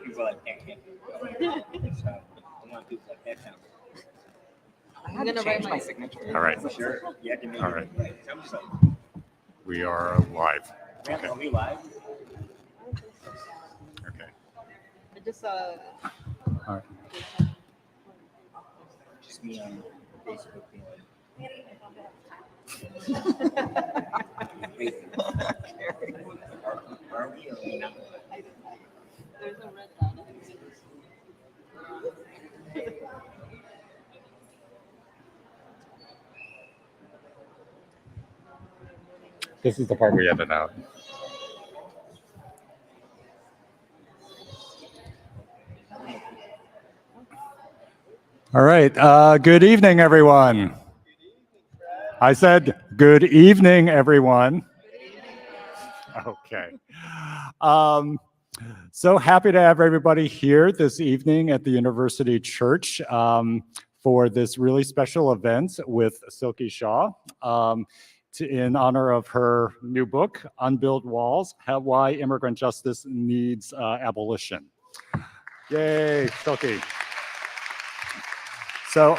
People like can't. So I want people like that count. I'm gonna write my signature. All right. Sure. You have to make All it right. right. I'm just like, We are live. are we live? Okay. I just All right. Just me on Facebook being like, wait, are we or are we not? there's a red dot. This is the part we edit out. All right. Good evening, everyone. I said good evening, everyone. Okay. So happy to have everybody here this evening at the University Church for this really special event with Silky Shah in honor of her new book, Unbuild Walls, Why Immigrant Justice Needs Abolition. Yay, Silky. So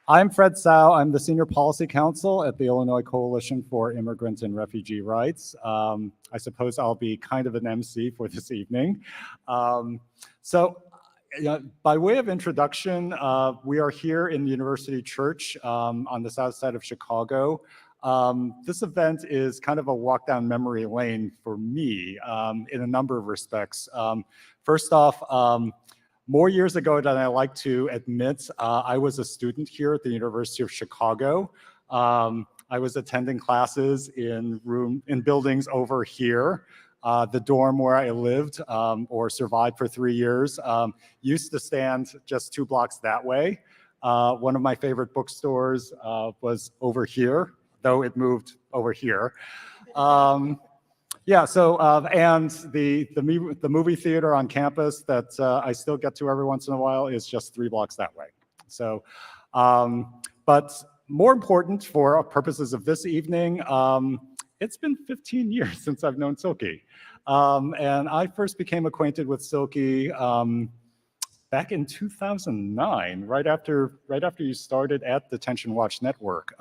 I'm Fred Tsao. I'm the Senior Policy Counsel at the Illinois Coalition for Immigrant and Refugee Rights. I suppose I'll be kind of an MC for this evening. By way of introduction, we are here in the University Church on the south side of Chicago. This event is kind of a walk down memory lane for me in a number of respects. First off, more years ago than I like to admit, I was a student here at the University of Chicago. I was attending classes in buildings over here. The dorm where I lived or survived for 3 years used to stand just 2 blocks that way. One of my favorite bookstores was over here, though it moved over here. Yeah, so, and the movie theater on campus that I still get to every once in a while is just 3 blocks that way. So, but more important for purposes of this evening, it's been 15 years since I've known Silky. And I first became acquainted with Silky back in 2009, right after you started at Detention Watch Network.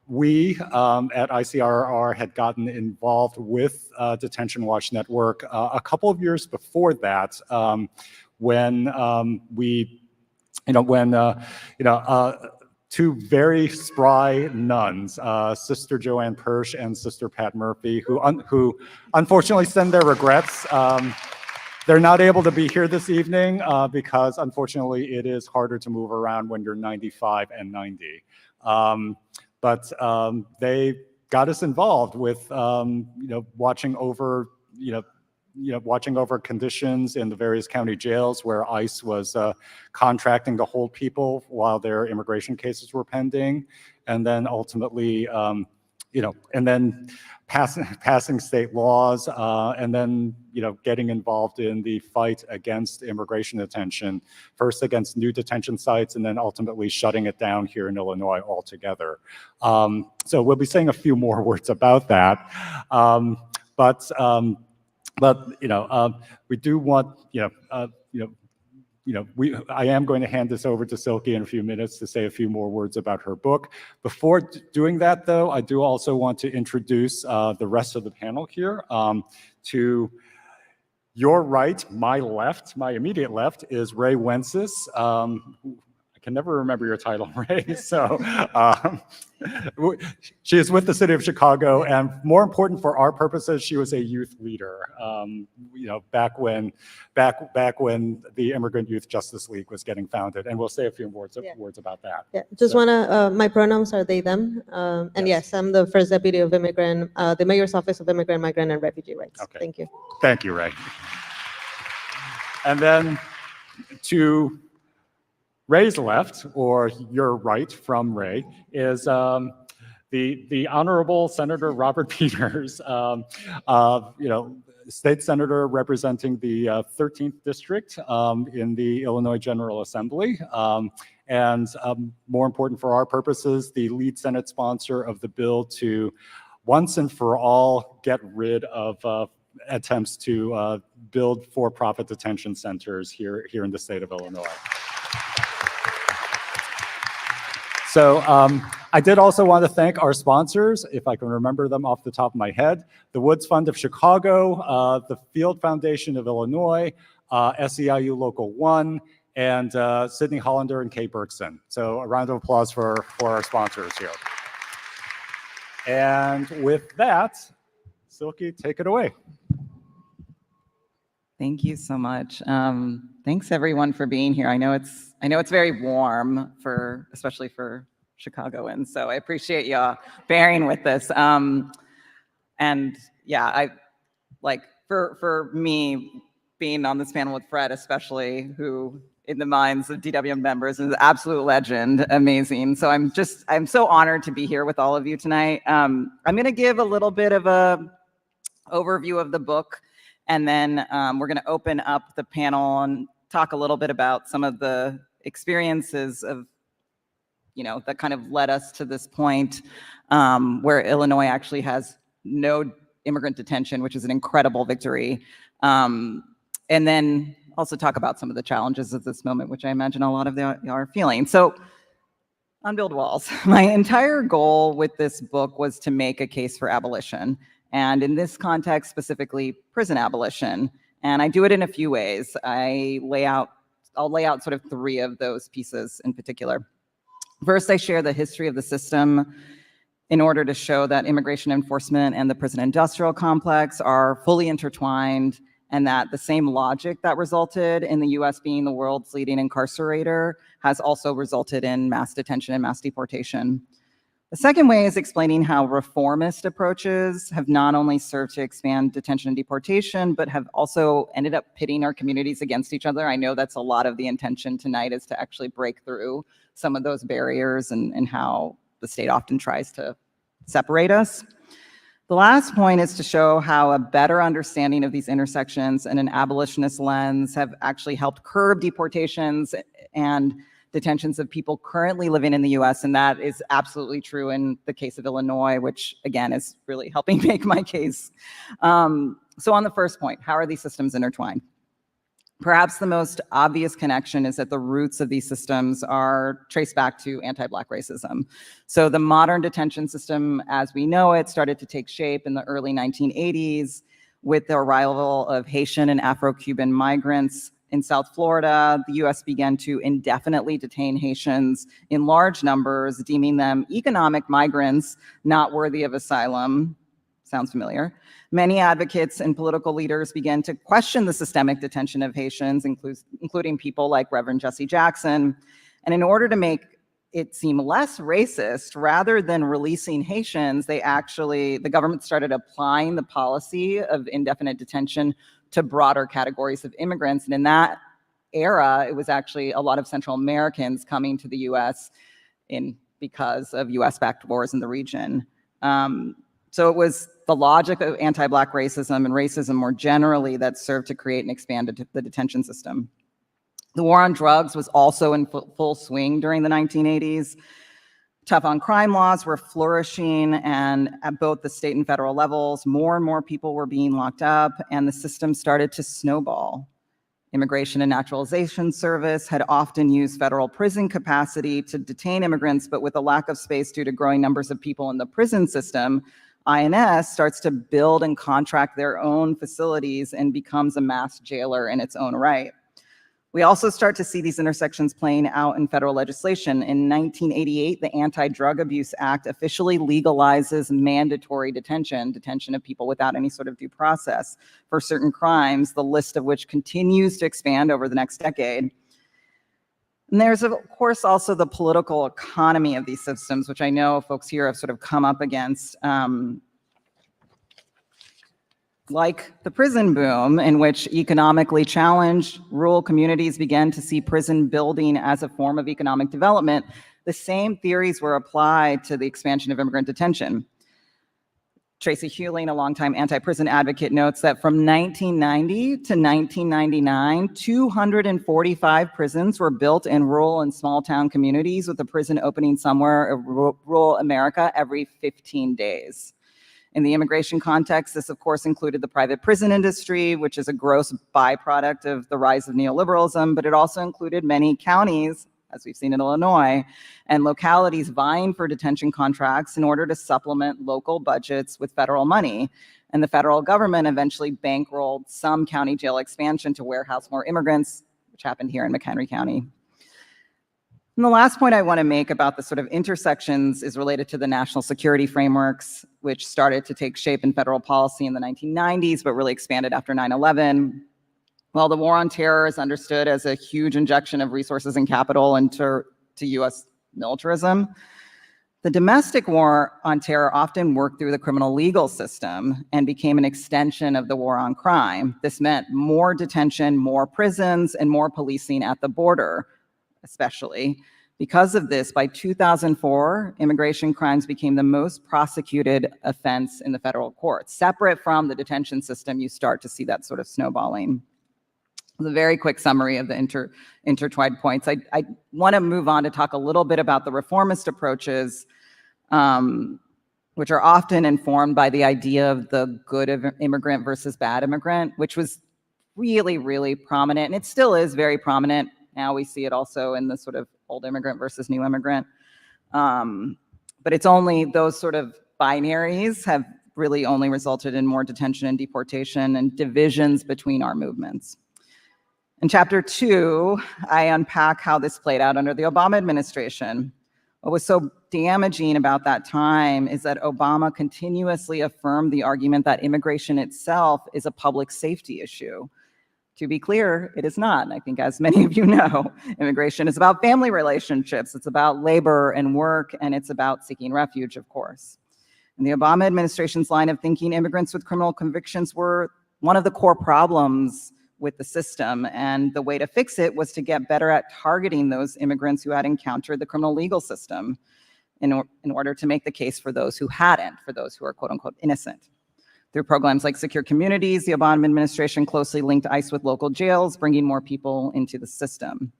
We at ICIRR had gotten involved with Detention Watch Network a couple of years before that, when two very spry nuns, Sister Joanne Persh and Sister Pat Murphy, who unfortunately send their regrets. They're not able to be here this evening because unfortunately it is harder to move around when you're 95 and 90. But they got us involved with, watching over, watching over conditions in the various county jails where ICE was contracting to hold people while their immigration cases were pending, and then ultimately, and then passing state laws, and then, getting involved in the fight against immigration detention, first against new detention sites, and then ultimately shutting it down here in Illinois altogether. So we'll be saying a few more words about that. We do want, I am going to hand this over to Silky in a few minutes to say a few more words about her book. Before doing that, though, I do also want to introduce the rest of the panel here. To your right, my left, my immediate left, is Rey Wences. I can never remember your title, Rey. So she is with the city of Chicago, and more important for our purposes, she was a youth leader. Back when the Immigrant Youth Justice League was getting founded, and we'll say a few words about that. Yeah, just wanna. My pronouns are they, them, and yes, I'm the first deputy of Immigrant, the Mayor's Office of Immigrant, Migrant, and Refugee Rights. Okay. Thank you. Thank you, Rey. And then to Rey's left, or your right from Rey, is the Honorable Senator Robert Peters, state senator representing the 13th district in the Illinois General Assembly, and more important for our purposes, the lead Senate sponsor of the bill to once and for all get rid of attempts to build for-profit detention centers here in the state of Illinois. So I did also want to thank our sponsors, if I can remember them off the top of my head: the Woods Fund of Chicago, the Field Foundation of Illinois, SEIU Local 1, and Sydney Hollander and Kay Berkson. So a round of applause for our sponsors here. And with that, Silky, take it away. Thank you so much. Thanks everyone for being here. I know it's very warm especially for Chicagoans, so I appreciate y'all bearing with this. And yeah, for me being on this panel with Fred, especially, who in the minds of DW members is an absolute legend, amazing. So I'm so honored to be here with all of you tonight. I'm going to give a little bit of a overview of the book, and then we're going to open up the panel and talk a little bit about some of the experiences of, that kind of led us to this point where Illinois actually has no immigrant detention, which is an incredible victory. And then also talk about some of the challenges of this moment, which I imagine a lot of y'all are feeling. So, Unbuild Walls. My entire goal with this book was to make a case for abolition. And in this context, specifically prison abolition. And I do it in a few ways. I'll lay out sort of 3 of those pieces in particular. First, I share the history of the system in order to show that immigration enforcement and the prison industrial complex are fully intertwined, and that the same logic that resulted in the US being the world's leading incarcerator has also resulted in mass detention and mass deportation. The second way is explaining how reformist approaches have not only served to expand detention and deportation, but have also ended up pitting our communities against each other. I know that's a lot of the intention tonight, is to actually break through some of those barriers and how the state often tries to separate us. The last point is to show how a better understanding of these intersections and an abolitionist lens have actually helped curb deportations and detentions of people currently living in the US, and that is absolutely true in the case of Illinois, which again is really helping make my case. So on the first point, how are these systems intertwined? Perhaps the most obvious connection is that the roots of these systems are traced back to anti-Black racism. So the modern detention system, as we know it, started to take shape in the early 1980s with the arrival of Haitian and Afro-Cuban migrants in South Florida. The US began to indefinitely detain Haitians in large numbers, deeming them economic migrants not worthy of asylum. Sounds familiar. Many advocates and political leaders began to question the systemic detention of Haitians, including people like Reverend Jesse Jackson. And in order to make it seem less racist, rather than releasing Haitians, the government started applying the policy of indefinite detention to broader categories of immigrants. And in that era, it was actually a lot of Central Americans coming to the US because of US-backed wars in the region. So it was the logic of anti-Black racism and racism more generally that served to create and expand the detention system. The war on drugs was also in full swing during the 1980s. Tough on crime laws were flourishing, and at both the state and federal levels, more and more people were being locked up, and the system started to snowball. Immigration and Naturalization Service had often used federal prison capacity to detain immigrants, but with a lack of space due to growing numbers of people in the prison system, INS starts to build and contract their own facilities and becomes a mass jailer in its own right. We also start to see these intersections playing out in federal legislation. In 1988, the Anti-Drug Abuse Act officially legalizes mandatory detention of people without any sort of due process for certain crimes, the list of which continues to expand over the next decade. And there's, of course, also the political economy of these systems, which I know folks here have sort of come up against, like the prison boom, in which economically challenged rural communities began to see prison building as a form of economic development. The same theories were applied to the expansion of immigrant detention. Tracy Hewling, a longtime anti-prison advocate, notes that from 1990 to 1999, 245 prisons were built in rural and small town communities, with a prison opening somewhere in rural America every 15 days. In the immigration context, this of course included the private prison industry, which is a gross byproduct of the rise of neoliberalism, but it also included many counties, as we've seen in Illinois, and localities vying for detention contracts in order to supplement local budgets with federal money. And the federal government eventually bankrolled some county jail expansion to warehouse more immigrants, which happened here in McHenry County. And the last point I want to make about the sort of intersections is related to the national security frameworks, which started to take shape in federal policy in the 1990s, but really expanded after 9/11. While the war on terror is understood as a huge injection of resources and capital into US militarism, the domestic war on terror often worked through the criminal legal system and became an extension of the war on crime. This meant more detention, more prisons, and more policing at the border, especially. Because of this, by 2004, immigration crimes became the most prosecuted offense in the federal courts. Separate from the detention system, you start to see that sort of snowballing. A very quick summary of the intertwined points. I want to move on to talk a little bit about the reformist approaches, which are often informed by the idea of the good immigrant versus bad immigrant, which was really, really prominent, and it still is very prominent. Now we see it also in the sort of old immigrant versus new immigrant. But it's only those sort of binaries have really only resulted in more detention and deportation and divisions between our movements. In chapter 2, I unpack how this played out under the Obama administration. What was so damaging about that time is that Obama continuously affirmed the argument that immigration itself is a public safety issue. To be clear, it is not. And I think, as many of you know, immigration is about family relationships, it's about labor and work, and it's about seeking refuge, of course. In the Obama administration's line of thinking, immigrants with criminal convictions were one of the core problems with the system, and the way to fix it was to get better at targeting those immigrants who had encountered the criminal legal system in order to make the case for those who hadn't, for those who are quote unquote innocent. Through programs like Secure Communities, the Obama administration closely linked ICE with local jails, bringing more people into the system.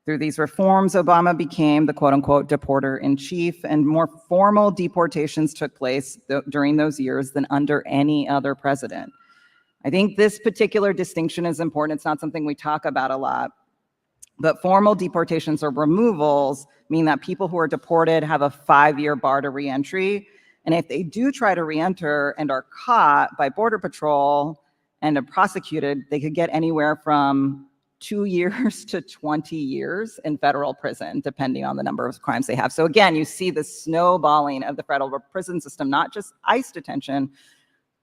Through these reforms, Obama became the quote unquote deporter in chief, and more formal deportations took place during those years than under any other president. I think this particular distinction is important. It's not something we talk about a lot, but formal deportations or removals mean that people who are deported have a 5-year bar to reentry. And if they do try to reenter and are caught by Border Patrol and are prosecuted, they could get anywhere from 2 years to 20 years in federal prison, depending on the number of crimes they have. So again, you see the snowballing of the federal prison system, not just ICE detention,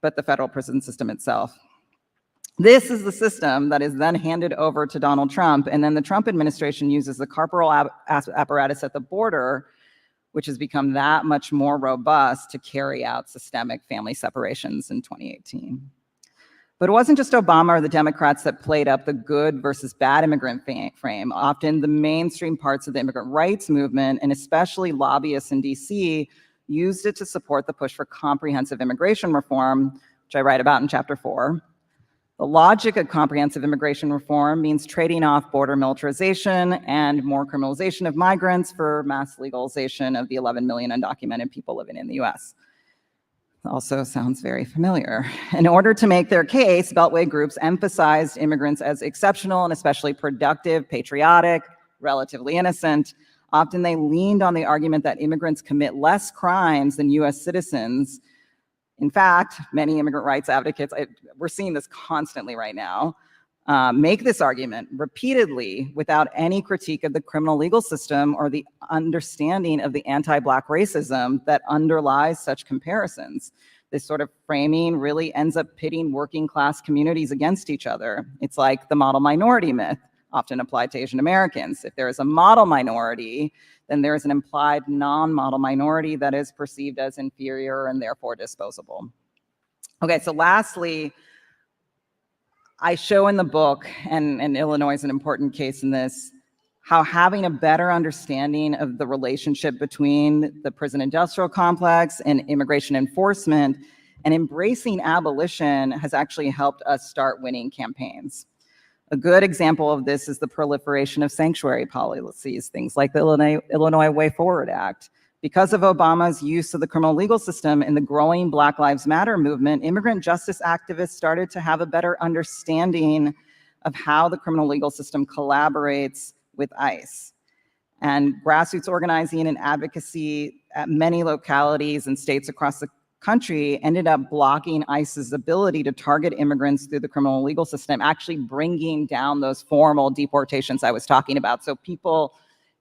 but the federal prison system itself. This is the system that is then handed over to Donald Trump, and then the Trump administration uses the carceral apparatus at the border, which has become that much more robust to carry out systemic family separations in 2018. But it wasn't just Obama or the Democrats that played up the good versus bad immigrant frame. Often the mainstream parts of the immigrant rights movement, and especially lobbyists in DC, used it to support the push for comprehensive immigration reform, which I write about in chapter 4. The logic of comprehensive immigration reform means trading off border militarization and more criminalization of migrants for mass legalization of the 11 million undocumented people living in the US. Also sounds very familiar. In order to make their case, Beltway groups emphasized immigrants as exceptional and especially productive, patriotic, relatively innocent. Often they leaned on the argument that immigrants commit less crimes than US citizens. In fact, many immigrant rights advocates, we're seeing this constantly right now, make this argument repeatedly without any critique of the criminal legal system or the understanding of the anti-Black racism that underlies such comparisons. This sort of framing really ends up pitting working class communities against each other. It's like the model minority myth, often applied to Asian Americans. If there is a model minority, then there is an implied non-model minority that is perceived as inferior and therefore disposable. Okay, so lastly, I show in the book, and Illinois is an important case in this, how having a better understanding of the relationship between the prison industrial complex and immigration enforcement and embracing abolition has actually helped us start winning campaigns. A good example of this is the proliferation of sanctuary policies, things like the Illinois Way Forward Act, Because of Obama's use of the criminal legal system and the growing Black Lives Matter movement, immigrant justice activists started to have a better understanding of how the criminal legal system collaborates with ICE. And grassroots organizing and advocacy at many localities and states across the country ended up blocking ICE's ability to target immigrants through the criminal legal system, actually bringing down those formal deportations I was talking about. So people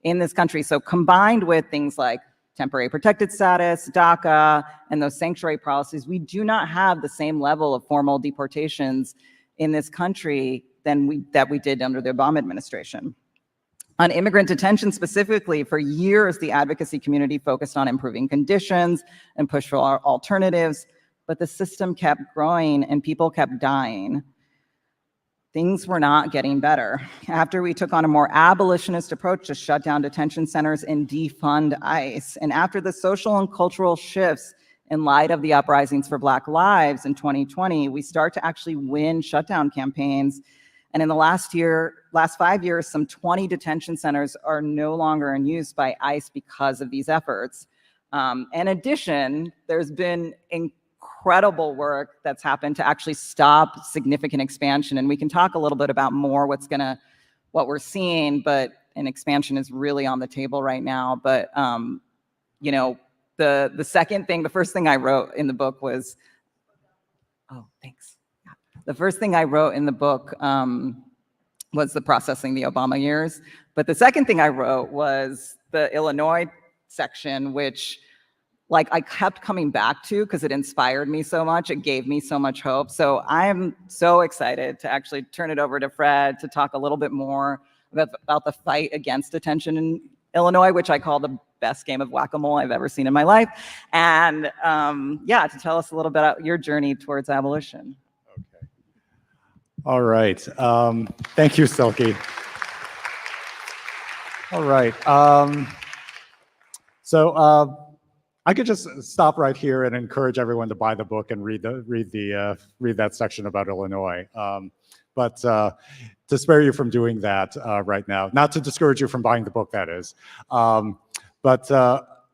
in this country, so combined with things like temporary protected status, DACA, and those sanctuary policies, we do not have the same level of formal deportations in this country that we did under the Obama administration. On immigrant detention specifically, for years, the advocacy community focused on improving conditions and pushed for alternatives, but the system kept growing and people kept dying. Things were not getting better. After we took on a more abolitionist approach to shut down detention centers and defund ICE, and after the social and cultural shifts in light of the uprisings for Black lives in 2020, we start to actually win shutdown campaigns. And in the last 5 years, some 20 detention centers are no longer in use by ICE because of these efforts. In addition, there's been incredible work that's happened to actually stop significant expansion. And we can talk a little bit about more what we're seeing, but an expansion is really on the table right now. But, you know, the first thing I wrote in the book was, oh, thanks. Yeah. The first thing I wrote in the book was the processing the Obama years. But the second thing I wrote was the Illinois section, which I kept coming back to because it inspired me so much. It gave me so much hope. So I'm so excited to actually turn it over to Fred to talk a little bit more about the fight against detention in Illinois, which I call the best game of whack-a-mole I've ever seen in my life. And yeah, to tell us a little bit about your journey towards abolition. Okay. All right. Thank you, Silky. All right. I could just stop right here and encourage everyone to buy the book and read that section about Illinois. But to spare you from doing that right now, not to discourage you from buying the book, that is.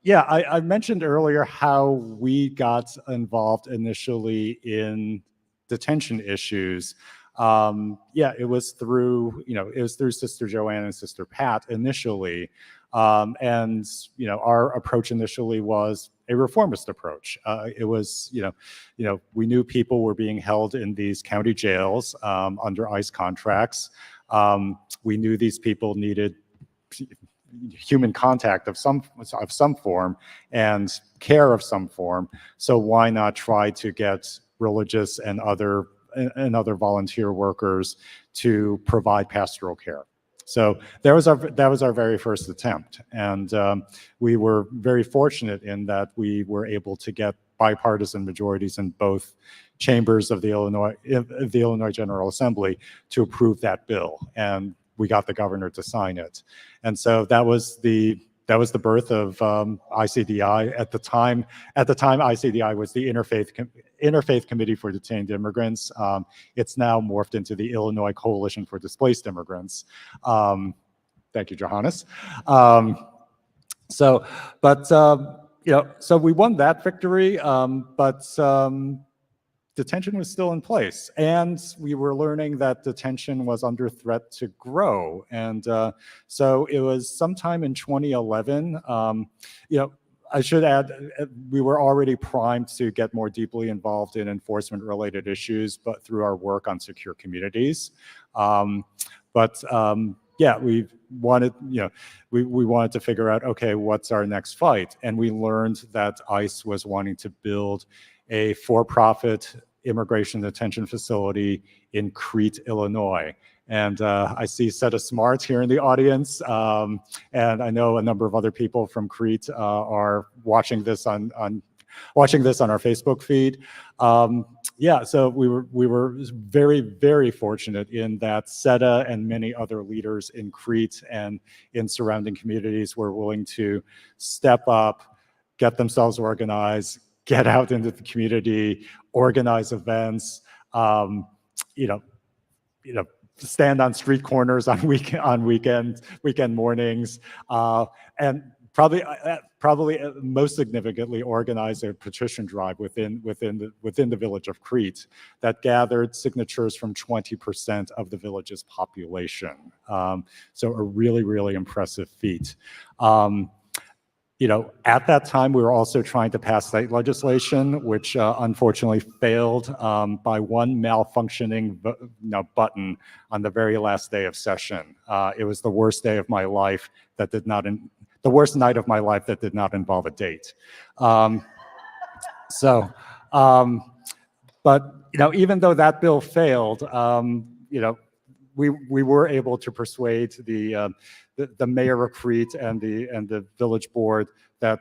Yeah, I mentioned earlier how we got involved initially in detention issues. Yeah, it was through Sister Joanne and Sister Pat initially. And our approach initially was a reformist approach. It was, we knew people were being held in these county jails under ICE contracts. We knew these people needed human contact of some form and care of some form. So why not try to get religious and other volunteer workers to provide pastoral care? So that was our very first attempt, and we were very fortunate in that we were able to get bipartisan majorities in both chambers of the Illinois General Assembly to approve that bill, and we got the governor to sign it. And so that was the birth of ICDI. At the time, ICDI was the Interfaith Committee for Detained Immigrants. It's now morphed into the Illinois Coalition for Displaced Immigrants. Thank you, Johannes. So we won that victory, but detention was still in place, and we were learning that detention was under threat to grow. And so it was sometime in 2011. I should add, we were already primed to get more deeply involved in enforcement-related issues, but through our work on secure communities. Yeah, we wanted to figure out, okay, what's our next fight? And we learned that ICE was wanting to build a for-profit immigration detention facility in Crete, Illinois. And I see Seta Smart here in the audience, and I know a number of other people from Crete are watching this on our Facebook feed. Yeah, so we were very, very fortunate in that Seta and many other leaders in Crete and in surrounding communities were willing to step up, get themselves organized, get out into the community, organize events, stand on street corners on weekend mornings, and probably most significantly organized a petition drive within the village of Crete that gathered signatures from 20% of the village's population. So a really, really impressive feat. At that time, we were also trying to pass state legislation, which unfortunately failed by one malfunctioning button on the very last day of session. It was the worst day of my life that did not, the worst night of my life that did not involve a date. But even though that bill failed, we were able to persuade the mayor of Crete and the village board that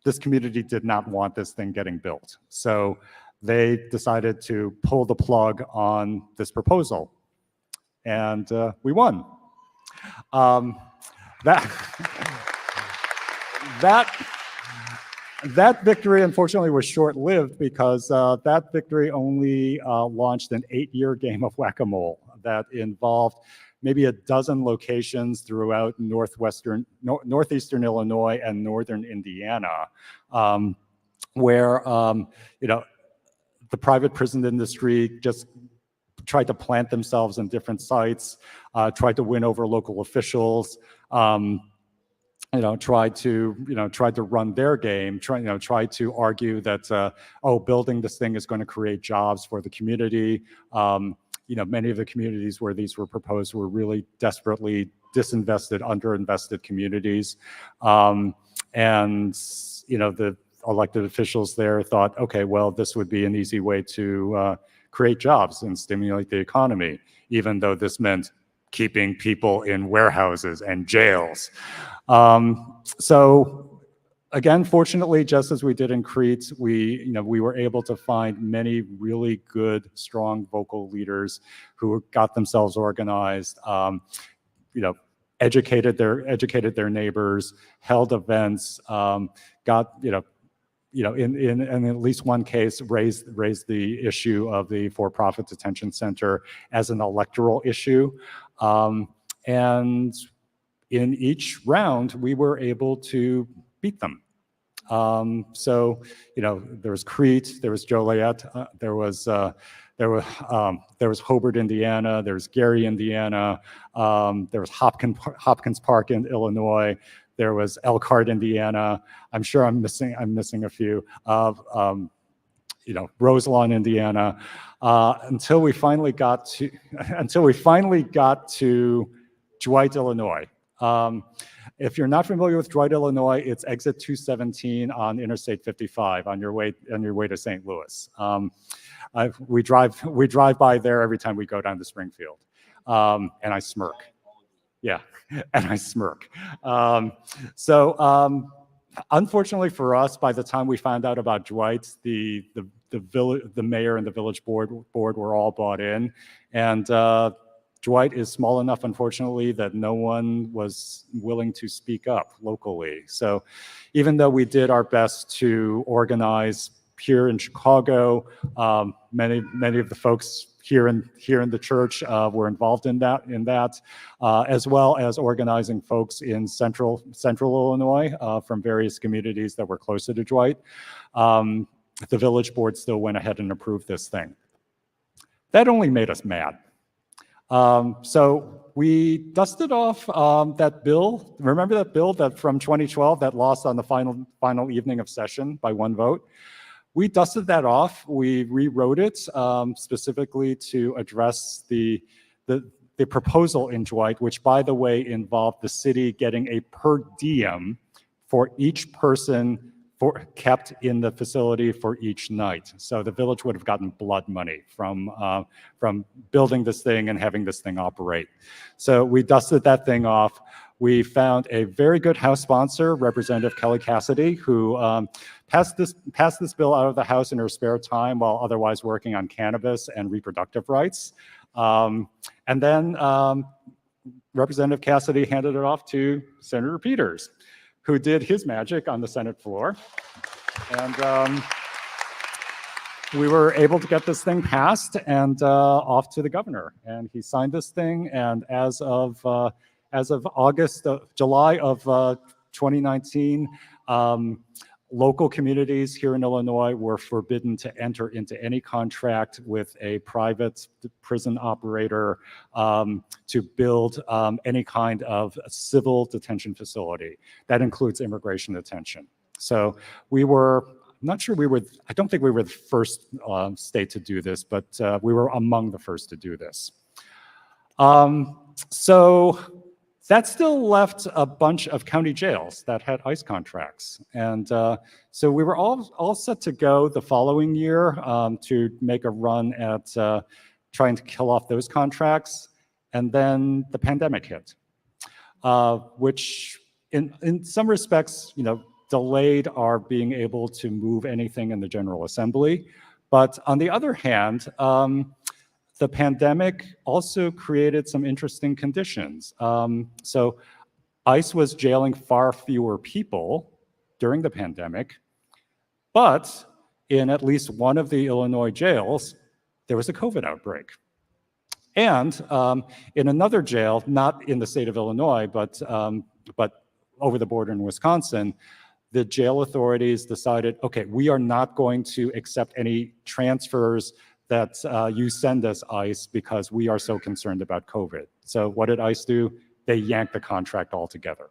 this community did not want this thing getting built. So they decided to pull the plug on this proposal, and we won. That victory, unfortunately, was short-lived because that victory only launched an 8-year game of whack-a-mole that involved maybe a dozen locations throughout northeastern Illinois and northern Indiana, where the private prison industry just tried to plant themselves in different sites, tried to win over local officials, tried to run their game, tried to argue that building this thing is going to create jobs for the community. Many of the communities where these were proposed were really desperately disinvested, underinvested communities. The elected officials there thought, okay, well, this would be an easy way to create jobs and stimulate the economy, even though this meant keeping people in warehouses and jails. Again, fortunately, just as we did in Crete, we were able to find many really good, strong vocal leaders who got themselves organized, educated their neighbors, held events, in at least one case raised the issue of the for-profit detention center as an electoral issue, and in each round we were able to beat them. There was Crete, there was Joliet, there was Hobart, Indiana, there was Gary, Indiana, there was Hopkins Park in Illinois, there was Elkhart, Indiana. I'm sure I'm missing a few. Roselawn, Indiana, until we finally got to Dwight, Illinois. If you're not familiar with Dwight, Illinois, it's exit 217 on Interstate 55 on your way to St. Louis. We drive by there every time we go down to Springfield, and I smirk. Yeah, and I smirk. Unfortunately for us, by the time we found out about Dwight, the mayor and the village board were all bought in, and Dwight is small enough, unfortunately, that no one was willing to speak up locally. So even though we did our best to organize here in Chicago, many of the folks here in the church were involved in that, as well as organizing folks in central Illinois from various communities that were closer to Dwight. The village board still went ahead and approved this thing. That only made us mad. So we dusted off that bill. Remember that bill that from 2012 that lost on the final evening of session by one vote? We dusted that off. We rewrote it specifically to address the proposal in Dwight, which, by the way, involved the city getting a per diem for each person kept in the facility for each night. So the village would have gotten blood money from building this thing and having this thing operate. So we dusted that thing off. We found a very good House sponsor, Representative Kelly Cassidy, who passed this bill out of the House in her spare time while otherwise working on cannabis and reproductive rights. And then Representative Cassidy handed it off to Senator Peters, who did his magic on the Senate floor. And we were able to get this thing passed and off to the governor. And he signed this thing, and as of July of 2019, local communities here in Illinois were forbidden to enter into any contract with a private prison operator to build any kind of civil detention facility. That includes immigration detention. So we were, I'm not sure I don't think we were the first state to do this, but we were among the first to do this. So that still left a bunch of county jails that had ICE contracts. And so we were all set to go the following year to make a run at trying to kill off those contracts. And then the pandemic hit, which in some respects, delayed our being able to move anything in the General Assembly. But on the other hand, the pandemic also created some interesting conditions. So ICE was jailing far fewer people during the pandemic, but in at least one of the Illinois jails, there was a COVID outbreak. And in another jail, not in the state of Illinois, but over the border in Wisconsin, the jail authorities decided, okay, we are not going to accept any transfers that you send us, ICE, because we are so concerned about COVID. So what did ICE do? They yanked the contract altogether.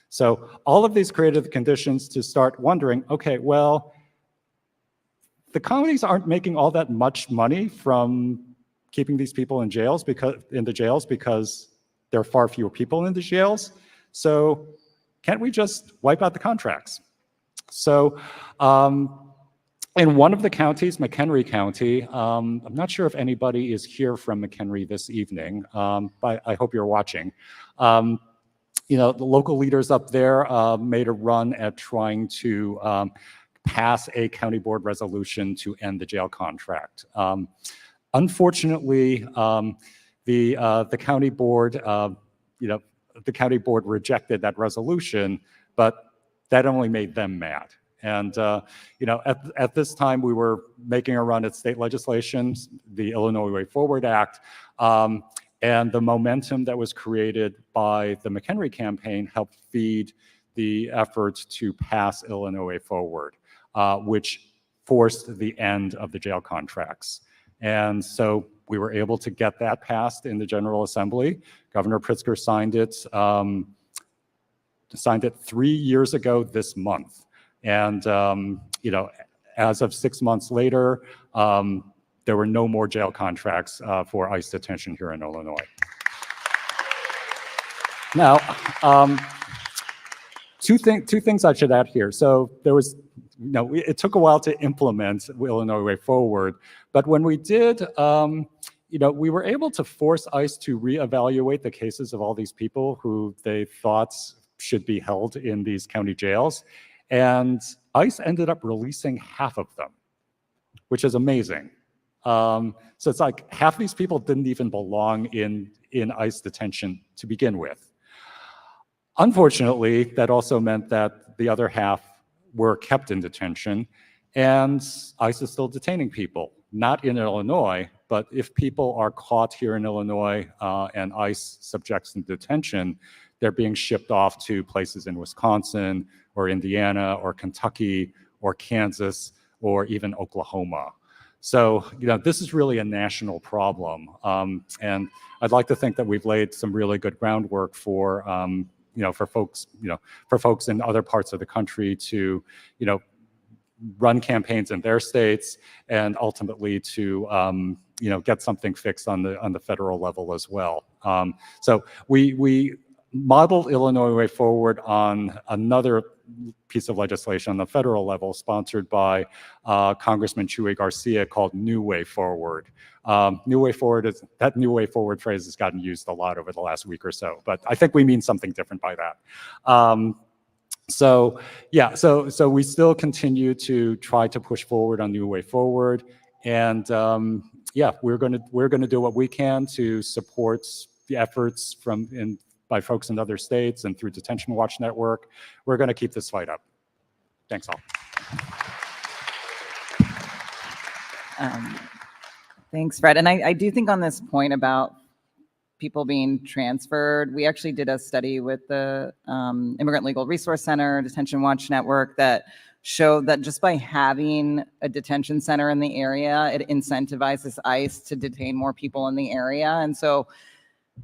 So all of these created the conditions to start wondering, okay, well, the counties aren't making all that much money from keeping these people in the jails because there are far fewer people in the jails. So can't we just wipe out the contracts? So in one of the counties, McHenry County, I'm not sure if anybody is here from McHenry this evening, but I hope you're watching. The local leaders up there made a run at trying to pass a county board resolution to end the jail contract. Unfortunately, the county board, the county board rejected that resolution, but that only made them mad. And at this time, we were making a run at state legislation, the Illinois Way Forward Act, and the momentum that was created by the McHenry campaign helped feed the efforts to pass Illinois Way Forward, which forced the end of the jail contracts. And so we were able to get that passed in the General Assembly. Governor Pritzker signed it 3 years ago this month. And, as of 6 months later, there were no more jail contracts for ICE detention here in Illinois. Now, two things I should add here. So there was, it took a while to implement Illinois Way Forward, but when we did, we were able to force ICE to reevaluate the cases of all these people who they thought should be held in these county jails. And ICE ended up releasing half of them, which is amazing. So it's like half these people didn't even belong in ICE detention to begin with. Unfortunately, that also meant that the other half were kept in detention, and ICE is still detaining people, not in Illinois, but if people are caught here in Illinois and ICE subjects them to detention, they're being shipped off to places in Wisconsin or Indiana or Kentucky or Kansas or even Oklahoma. So, this is really a national problem. And I'd like to think that we've laid some really good groundwork for, for folks in other parts of the country to, run campaigns in their states and ultimately to, get something fixed on the federal level as well. So we modeled Illinois Way Forward on another piece of legislation on the federal level sponsored by Congressman Chuy Garcia called New Way Forward. New Way Forward that New Way Forward phrase has gotten used a lot over the last week or so, but I think we mean something different by that. So we still continue to try to push forward on New Way Forward, and we're going to do what we can to support the efforts by folks in other states and through Detention Watch Network. We're going to keep this fight up. Thanks all. Thanks, Fred. And I do think on this point about people being transferred. We actually did a study with the Immigrant Legal Resource Center, Detention Watch Network, that showed that just by having a detention center in the area, it incentivizes ICE to detain more people in the area. And so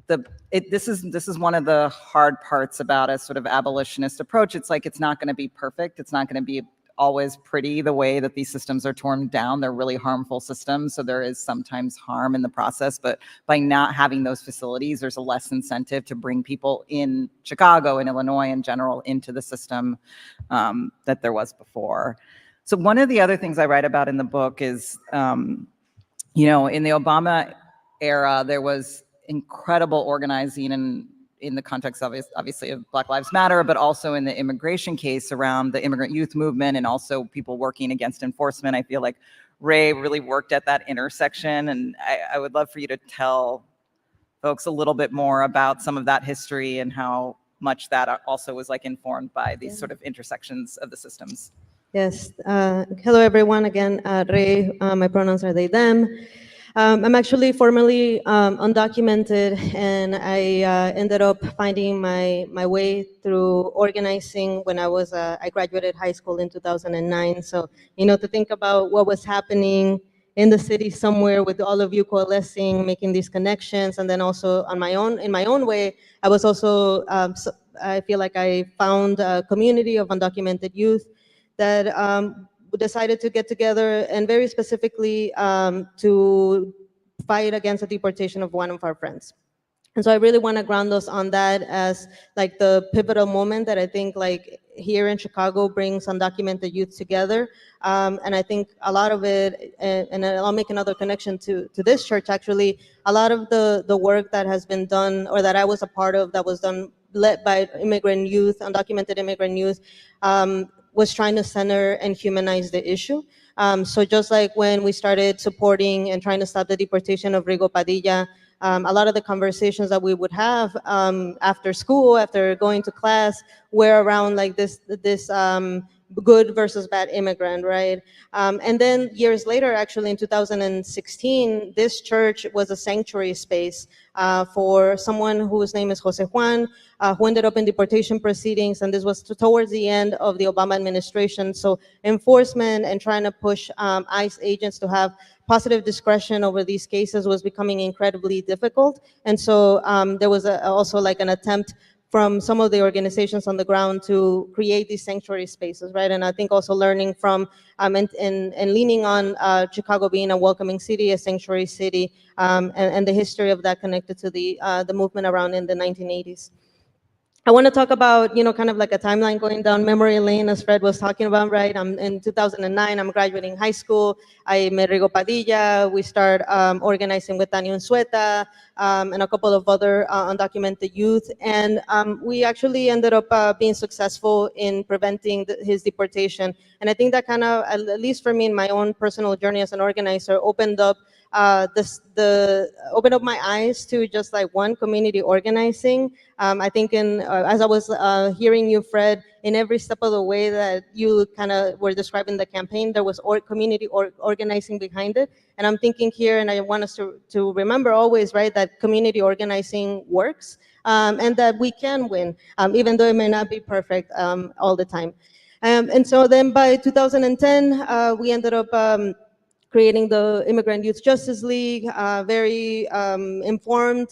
this is one of the hard parts about a sort of abolitionist approach. It's like, it's not going to be perfect. It's not going to be always pretty the way that these systems are torn down. They're really harmful systems, so there is sometimes harm in the process, but by not having those facilities, there's a less incentive to bring people in Chicago and Illinois in general into the system that there was before. So one of the other things I write about in the book is, in the Obama era, there was incredible organizing and in the context, obviously, of Black Lives Matter, but also in the immigration case around the immigrant youth movement and also people working against enforcement. I feel like Rey really worked at that intersection, and I would love for you to tell folks a little bit more about some of that history and how much that also was like informed by these sort of intersections of the systems. Yes. Hello, everyone. Again, Rey, my pronouns are they, them. I'm actually formerly undocumented, and I ended up finding my way through organizing when I graduated high school in 2009. So, to think about what was happening in the city somewhere with all of you coalescing, making these connections, and then also in my own way, I was also, I feel like I found a community of undocumented youth that decided to get together and very specifically to fight against the deportation of one of our friends. And so I really want to ground us on that as like the pivotal moment that I think like here in Chicago brings undocumented youth together. And I think a lot of it, and I'll make another connection to this church actually, a lot of the work that has been done or that I was a part of that was done led by immigrant youth, undocumented immigrant youth, was trying to center and humanize the issue. So just like when we started supporting and trying to stop the deportation of Rigo Padilla, a lot of the conversations that we would have after school, after going to class, were around like this good versus bad immigrant, right? And then years later, actually in 2016, this church was a sanctuary space for someone whose name is Jose Juan, who ended up in deportation proceedings, and this was towards the end of the Obama administration. So enforcement and trying to push ICE agents to have positive discretion over these cases was becoming incredibly difficult. And so there was also like an attempt from some of the organizations on the ground to create these sanctuary spaces, right? And I think also learning from and leaning on Chicago being a welcoming city, a sanctuary city, and the history of that connected to the movement around in the 1980s. I want to talk about, kind of like a timeline going down memory lane, as Fred was talking about, right? In 2009, I'm graduating high school. I met Rigo Padilla. We start organizing with Tania Unsueta and a couple of other undocumented youth. And we actually ended up being successful in preventing his deportation. And I think that kind of, at least for me in my own personal journey as an organizer, opened up opened up my eyes to just like one, community organizing. I think as I was hearing you, Fred, in every step of the way that you kind of were describing the campaign, there was community organizing behind it. And I'm thinking here, and I want us to remember always, right, that community organizing works and that we can win, even though it may not be perfect all the time. And so then by 2010, we ended up creating the Immigrant Youth Justice League, very informed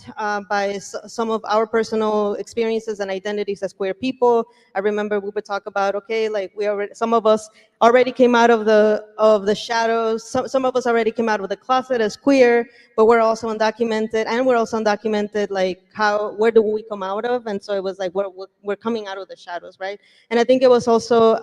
by some of our personal experiences and identities as queer people. I remember we would talk about, okay, like some of us already came out of the shadows. Some of us already came out of the closet as queer, but we're also undocumented, and we're also undocumented. Like where do we come out of? And so it was like we're coming out of the shadows, right? And I think it was also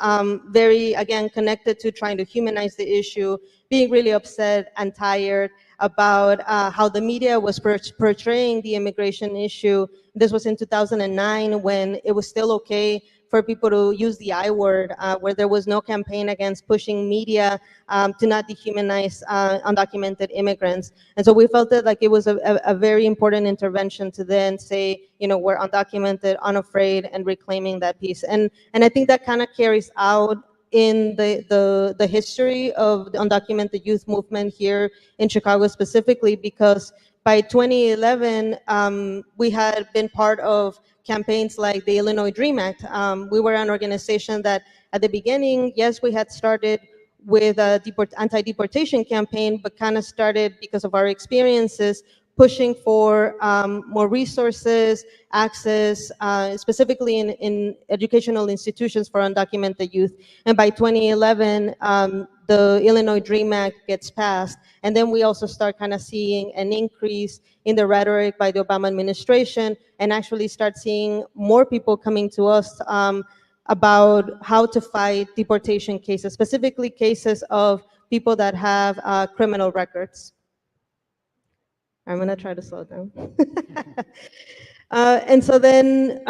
very, again, connected to trying to humanize the issue, being really upset and tired about how the media was portraying the immigration issue. This was in 2009 when it was still okay for people to use the I word, where there was no campaign against pushing media to not dehumanize undocumented immigrants. And so we felt that like it was a very important intervention to then say, we're undocumented, unafraid, and reclaiming that piece. And I think that kind of carries out in the history of the undocumented youth movement here in Chicago specifically, because by 2011, we had been part of campaigns like the Illinois Dream Act. We were an organization that at the beginning, yes, we had started with a anti-deportation campaign, but kind of started because of our experiences pushing for more resources, access, specifically in educational institutions for undocumented youth. And by 2011, the Illinois Dream Act gets passed. And then we also start kind of seeing an increase in the rhetoric by the Obama administration, and actually start seeing more people coming to us about how to fight deportation cases, specifically cases of people that have criminal records. I'm gonna try to slow down. And so then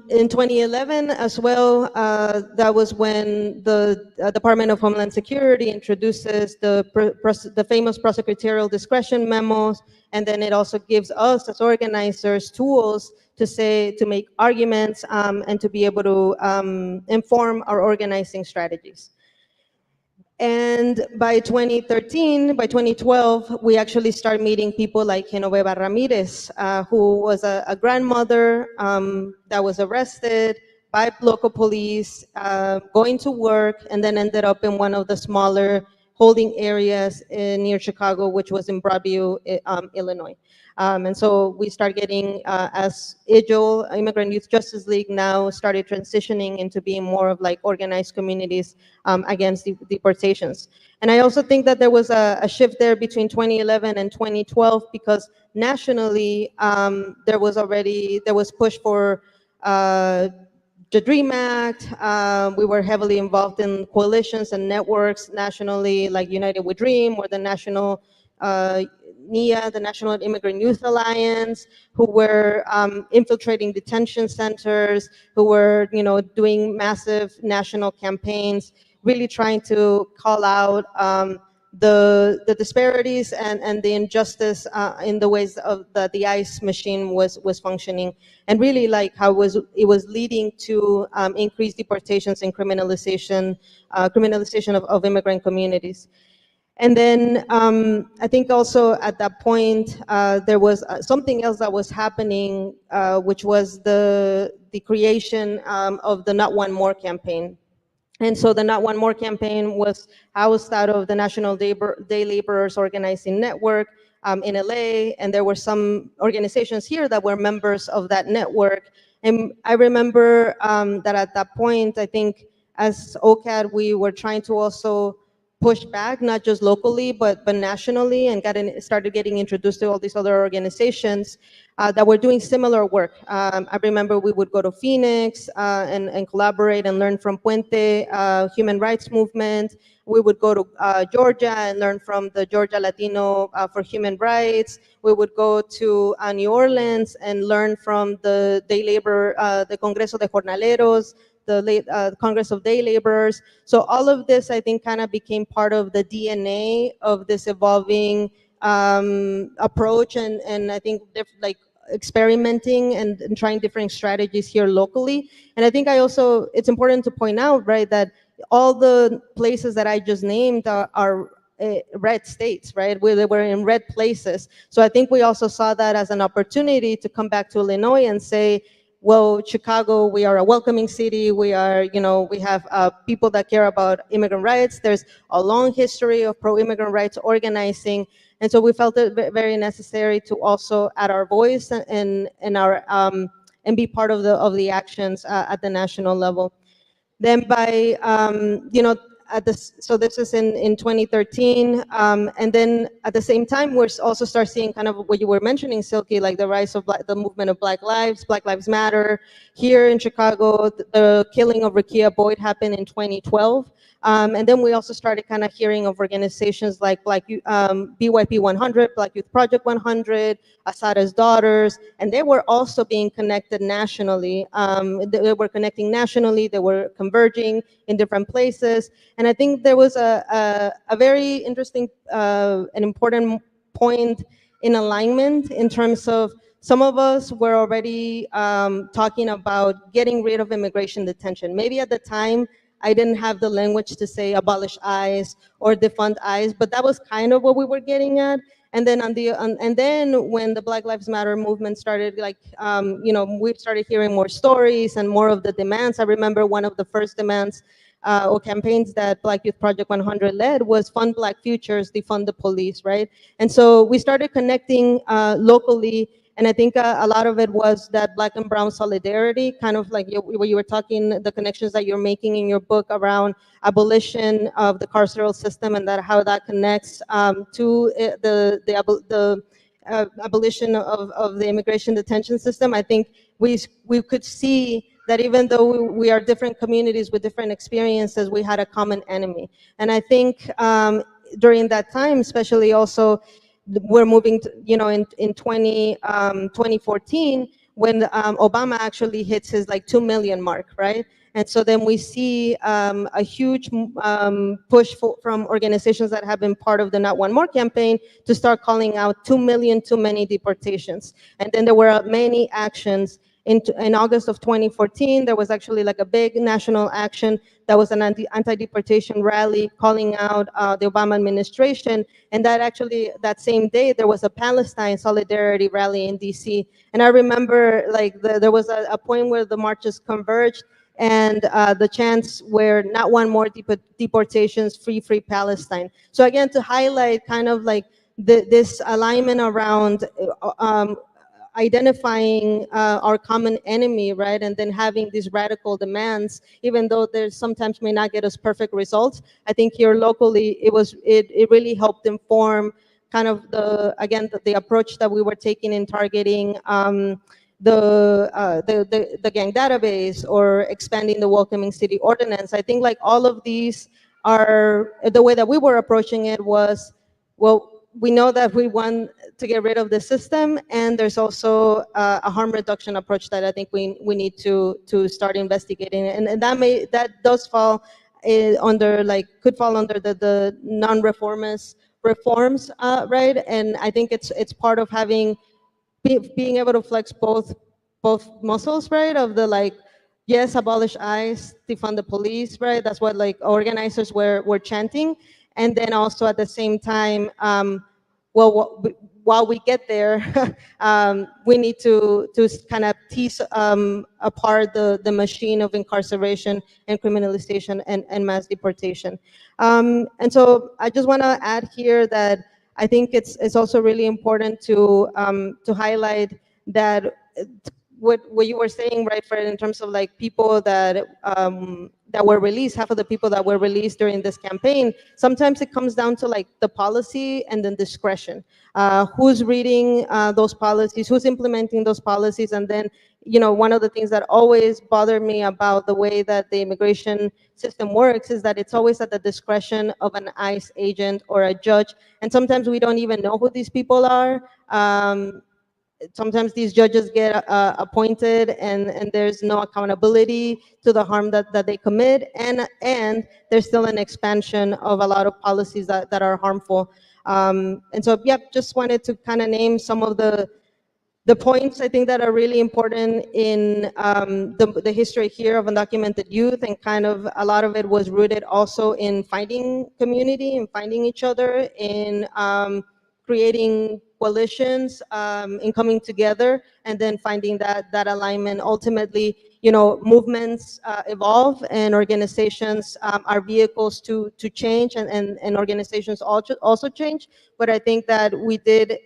in 2011 as well, that was when the Department of Homeland Security introduces the famous prosecutorial discretion memos, and then it also gives us as organizers tools to make arguments and to be able to inform our organizing strategies. And by 2013, by 2012, we actually start meeting people like Genoveva Ramirez, who was a grandmother that was arrested by local police, going to work, and then ended up in one of the smaller holding areas near Chicago, which was in Broadview, Illinois. And so we start getting, as IJL, Immigrant Youth Justice League, now started transitioning into being more of like organized communities against deportations. And I also think that there was a shift there between 2011 and 2012, because nationally, there was push for the DREAM Act. We were heavily involved in coalitions and networks nationally, like United We Dream, or the National NIA, the National Immigrant Youth Alliance, who were infiltrating detention centers, who were, doing massive national campaigns, really trying to call out the disparities and the injustice in the ways of the ICE machine was functioning, and really like how it was leading to increased deportations and criminalization of immigrant communities. And then I think also at that point, there was something else that was happening, which was the creation of the Not One More campaign. And so the Not One More campaign was housed out of the National Day Laborers Organizing Network in LA, and there were some organizations here that were members of that network. And I remember that at that point, I think as OCAD, we were trying to also push back, not just locally, but nationally, and started getting introduced to all these other organizations that were doing similar work. I remember we would go to Phoenix and collaborate and learn from Puente Human Rights Movement. We would go to Georgia and learn from the Georgia Latino for Human Rights. We would go to New Orleans and learn from the day labor, the Congreso de Jornaleros, the Congress of Day Laborers. So all of this, I think, kind of became part of the DNA of this evolving approach, and I think like experimenting and trying different strategies here locally. And I think it's important to point out, right, that all the places that I just named are red states, right? They were in red places. So I think we also saw that as an opportunity to come back to Illinois and say, well, Chicago, we are a welcoming city. We are, we have people that care about immigrant rights. There's a long history of pro-immigrant rights organizing. And so we felt it very necessary to also add our voice and be part of the actions at the national level. Then by, so this is in 2013, and then at the same time, we're also start seeing kind of what you were mentioning, Silky, like the rise of the movement of Black Lives Matter. Here in Chicago, the killing of Rekia Boyd happened in 2012. And then we also started kind of hearing of organizations like BYP 100, Black Youth Project 100, Asada's Daughters, and they were also being connected nationally. They were connecting nationally, they were converging in different places. And I think there was a very interesting and important point in alignment in terms of some of us were already talking about getting rid of immigration detention. Maybe at the time, I didn't have the language to say abolish ICE or defund ICE, but that was kind of what we were getting at. And then and then when the Black Lives Matter movement started, like, we started hearing more stories and more of the demands. I remember one of the first demands or campaigns that Black Youth Project 100 led was Fund Black Futures, Defund the Police, right? And so we started connecting locally, and I think a lot of it was that Black and Brown solidarity, kind of like what you were talking, the connections that you're making in your book around abolition of the carceral system, and that how that connects to the abolition of the immigration detention system. I think we could see that even though we are different communities with different experiences, we had a common enemy. And I think during that time, especially also, we're moving to, in 2014, when Obama actually hits his like 2 million mark, right? And so then we see a huge push from organizations that have been part of the Not One More campaign to start calling out 2 million too many deportations. And then there were many actions. In August of 2014, there was actually like a big national action that was an anti-deportation rally calling out the Obama administration. And that same day, there was a Palestine solidarity rally in DC. And I remember like there was a point where the marches converged, and the chants were not one more deportations, free Palestine. So again, to highlight kind of like this alignment around identifying our common enemy, right? And then having these radical demands, even though there's sometimes may not get us perfect results. I think here locally, it really helped inform kind of the approach that we were taking in targeting the gang database or expanding the Welcoming City Ordinance. I think like all of these are, the way that we were approaching it was, well, we know that we want to get rid of the system, and there's also a harm reduction approach that I think we need to start investigating, and that does fall could fall under the non-reformist reforms, right? And I think it's part of being able to flex both muscles, right? Of the like, yes, abolish ICE, defund the police, right? That's what like organizers were chanting. And then also at the same time, while we get there, we need to kind of tease apart the machine of incarceration and criminalization and mass deportation. And so I just want to add here that I think it's also really important to highlight that what you were saying, right, Fred, in terms of like people that were released, half of the people that were released during this campaign, sometimes it comes down to like the policy and then discretion. Who's reading those policies, who's implementing those policies, and then, one of the things that always bothered me about the way that the immigration system works is that it's always at the discretion of an ICE agent or a judge, and sometimes we don't even know who these people are. Sometimes these judges get appointed and there's no accountability to the harm that they commit, and there's still an expansion of a lot of policies that are harmful. And so, just wanted to kind of name some of the points I think that are really important in the history here of undocumented youth, and kind of a lot of it was rooted also in finding community and finding each other, in creating coalitions, in coming together, and then finding that alignment. Ultimately, movements evolve, and organizations are vehicles to change, and organizations also change. But I think that we did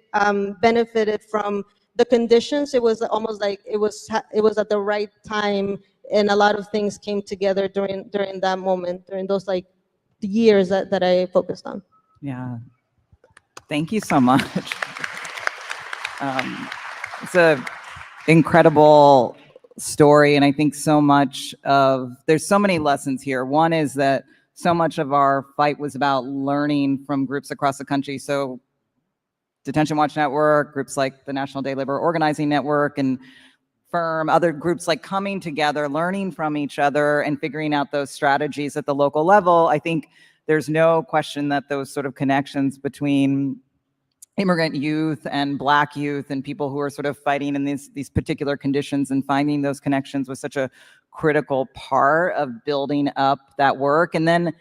benefited from the conditions. It was almost like it was at the right time, and a lot of things came together during that moment, during those like years that I focused on. Yeah, thank you so much. It's an incredible story, and I think there's so many lessons here. One is that so much of our fight was about learning from groups across the country. So Detention Watch Network, groups like the National Day Labor Organizing Network, and FIRM, other groups like coming together, learning from each other, and figuring out those strategies at the local level. I think there's no question that those sort of connections between immigrant youth and Black youth and people who are sort of fighting in these particular conditions, and finding those connections was such a critical part of building up that work. And then,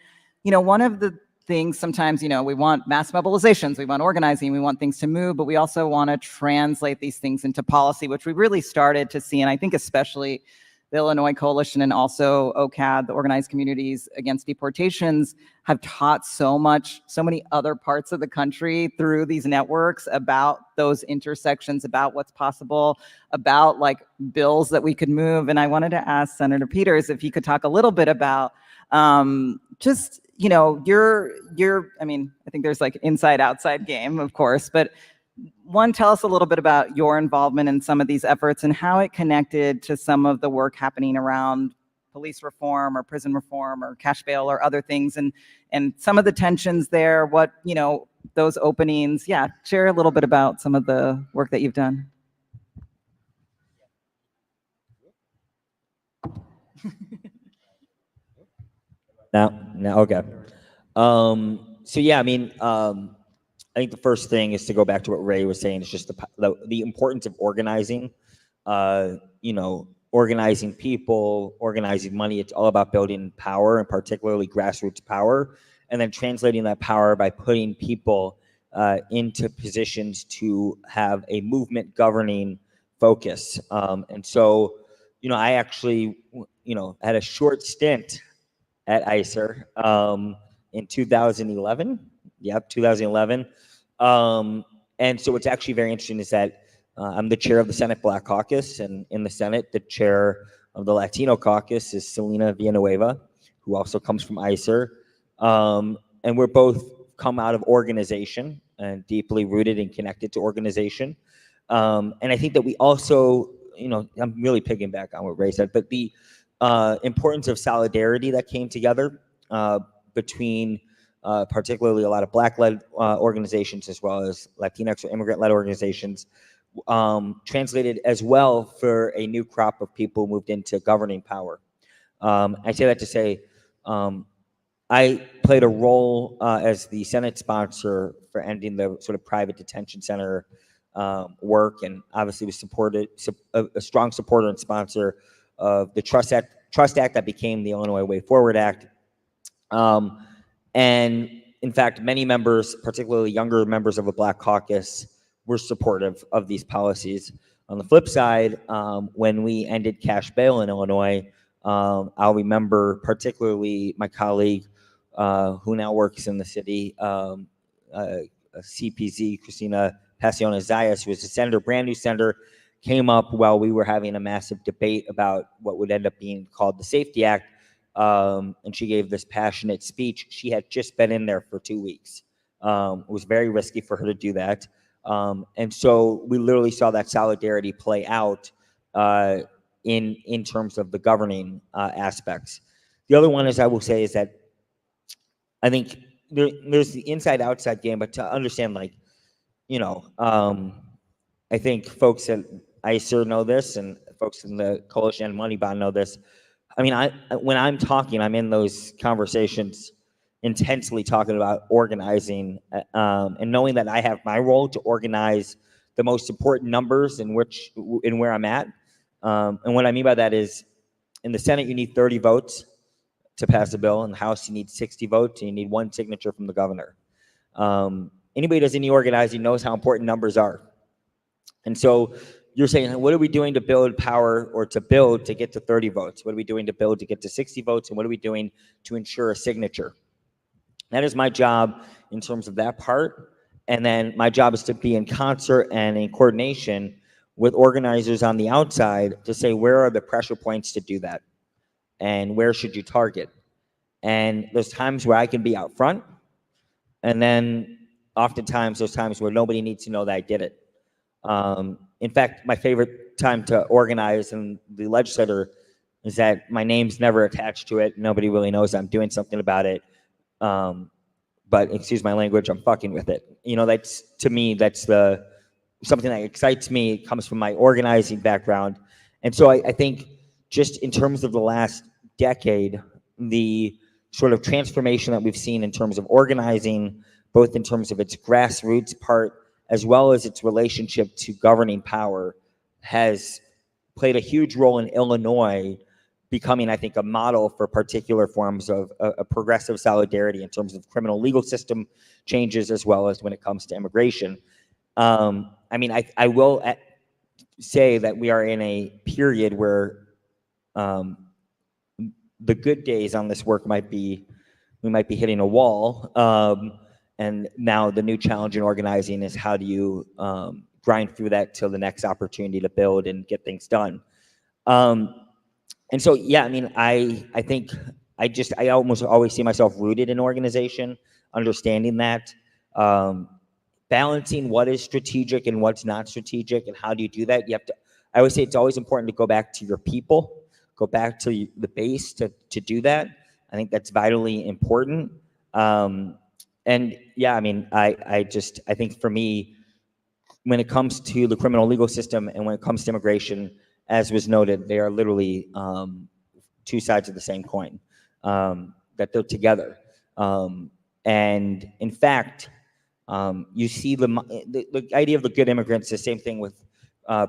one of the things sometimes, we want mass mobilizations, we want organizing, we want things to move, but we also want to translate these things into policy, which we really started to see. And I think especially the Illinois Coalition and also OCAD, the Organized Communities Against Deportations, have taught so many other parts of the country through these networks about those intersections, about what's possible, about like bills that we could move. And I wanted to ask Senator Peters if he could talk a little bit about just, I mean, I think there's like inside outside game, of course, but one, tell us a little bit about your involvement in some of these efforts and how it connected to some of the work happening around police reform or prison reform or cash bail or other things, and some of the tensions there, what, those openings. Yeah, share a little bit about some of the work that you've done. Now, okay. So yeah, I mean, I think the first thing is to go back to what Rey was saying. It's just the importance of organizing, organizing people, organizing money. It's all about building power, and particularly grassroots power, and then translating that power by putting people into positions to have a movement governing focus. And so, I actually, had a short stint at ICIRR in 2011. Yep, 2011. And so what's actually very interesting is that I'm the chair of the Senate Black Caucus, and in the Senate, the chair of the Latino Caucus is Selena Villanueva, who also comes from ICIRR. And we're both come out of organization and deeply rooted and connected to organization. And I think that we also, I'm really picking back on what Rey said, but the importance of solidarity that came together between particularly a lot of Black-led organizations as well as Latinx or immigrant-led organizations, translated as well for a new crop of people who moved into governing power. I say that to say I played a role as the Senate sponsor for ending the sort of private detention center work, and obviously was a strong supporter and sponsor of the Trust Act that became the Illinois Way Forward Act. And in fact, many members, particularly younger members of the Black Caucus, were supportive of these policies. On the flip side, when we ended cash bail in Illinois, I'll remember particularly my colleague who now works in the city, CPZ, Christina Pacione-Zayas, who was a senator, brand new senator, came up while we were having a massive debate about what would end up being called the Safety Act. And she gave this passionate speech. She had just been in there for 2 weeks. It was very risky for her to do that. And so we literally saw that solidarity play out in terms of the governing aspects. The other one is, I will say, is that I think there's the inside-outside game, but to understand, I think folks at ICIRR know this, and folks in the Coalition and Money Bond know this. I mean, when I'm talking, I'm in those conversations intensely talking about organizing, and knowing that I have my role to organize the most important numbers in where I'm at. And what I mean by that is, in the Senate, you need 30 votes to pass a bill. In the House, you need 60 votes, and you need 1 signature from the governor. Anybody who does any organizing knows how important numbers are. And so you're saying, what are we doing to build power, or to get to 30 votes? What are we doing to build to get to 60 votes? And what are we doing to ensure a signature? That is my job in terms of that part. And then my job is to be in concert and in coordination with organizers on the outside to say, where are the pressure points to do that? And where should you target? And there's times where I can be out front. And then oftentimes there's times where nobody needs to know that I did it. In fact, my favorite time to organize in the legislature is that my name's never attached to it. Nobody really knows I'm doing something about it. But excuse my language, I'm fucking with it. That's, to me, that's something that excites me. It comes from my organizing background. And so I think just in terms of the last decade, the sort of transformation that we've seen in terms of organizing, both in terms of its grassroots part, as well as its relationship to governing power, has played a huge role in Illinois becoming, I think, a model for particular forms of a progressive solidarity in terms of criminal legal system changes, as well as when it comes to immigration. I mean, I will say that we are in a period where the good days on this work we might be hitting a wall. And now the new challenge in organizing is, how do you grind through that till the next opportunity to build and get things done? And so, yeah, I mean, I think I almost always see myself rooted in organization, understanding that, balancing what is strategic and what's not strategic, and how do you do that? You have to, I always say it's always important to go back to your people, go back to the base to do that. I think that's vitally important. And yeah, I mean, I think for me, when it comes to the criminal legal system and when it comes to immigration, as was noted, they are literally two sides of the same coin, that they're together. And in fact, you see the idea of the good immigrants, the same thing with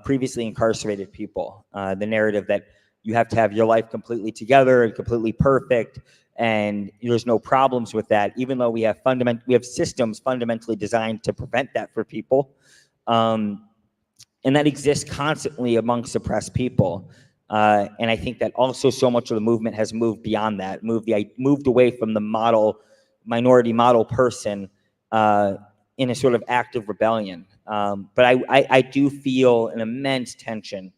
previously incarcerated people. The narrative that you have to have your life completely together and completely perfect, and there's no problems with that, even though we have systems fundamentally designed to prevent that for people. And that exists constantly amongst oppressed people. And I think that also so much of the movement has moved beyond that, moved away from the minority model person in a sort of active rebellion. But I do feel an immense tension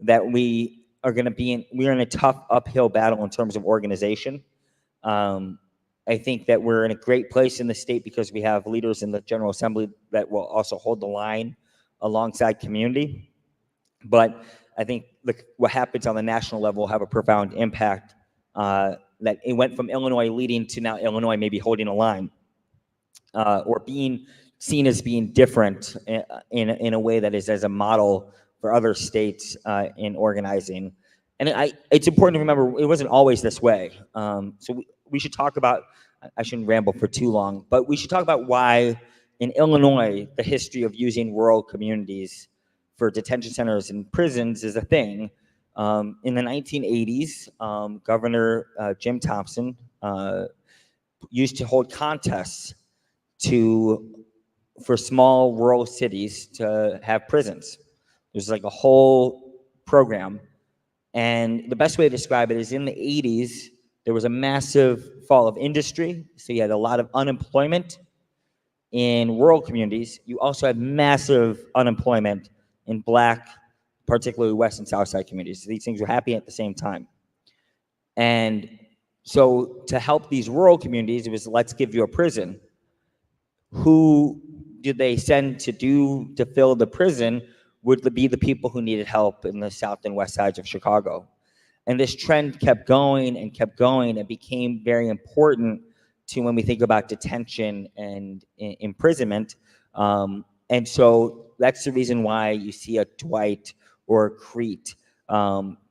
that we're in a tough uphill battle in terms of organization. I think that we're in a great place in the state because we have leaders in the General Assembly that will also hold the line alongside community. But I think what happens on the national level will have a profound impact, that it went from Illinois leading to now Illinois maybe holding a line, or being seen as being different in a way that is as a model for other states in organizing. And it's important to remember it wasn't always this way. So we should talk about, I shouldn't ramble for too long, but we should talk about why in Illinois the history of using rural communities for detention centers and prisons is a thing. In the 1980s, Governor Jim Thompson used to hold contests for small rural cities to have prisons. There's like a whole program. And the best way to describe it is in the 80s, there was a massive fall of industry. So you had a lot of unemployment in rural communities. You also had massive unemployment in Black, particularly West and South Side communities. So these things were happening at the same time. And so to help these rural communities, it was, let's give you a prison. Who did they send to fill the prison would be the people who needed help in the South and West sides of Chicago. And this trend kept going and kept going. It became very important to when we think about detention and imprisonment. And so that's the reason why you see a Dwight or a Crete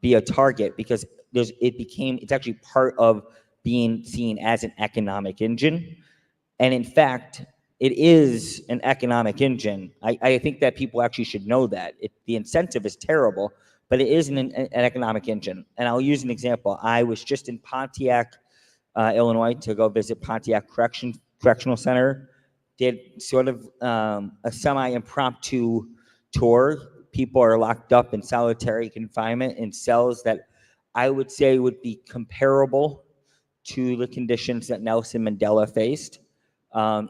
be a target, because it's actually part of being seen as an economic engine. And in fact, it is an economic engine. I think that people actually should know that. The incentive is terrible, but it is an economic engine. And I'll use an example. I was just in Pontiac, Illinois, to go visit Pontiac Correctional Center. Did sort of a semi-impromptu tour. People are locked up in solitary confinement in cells that I would say would be comparable to the conditions that Nelson Mandela faced.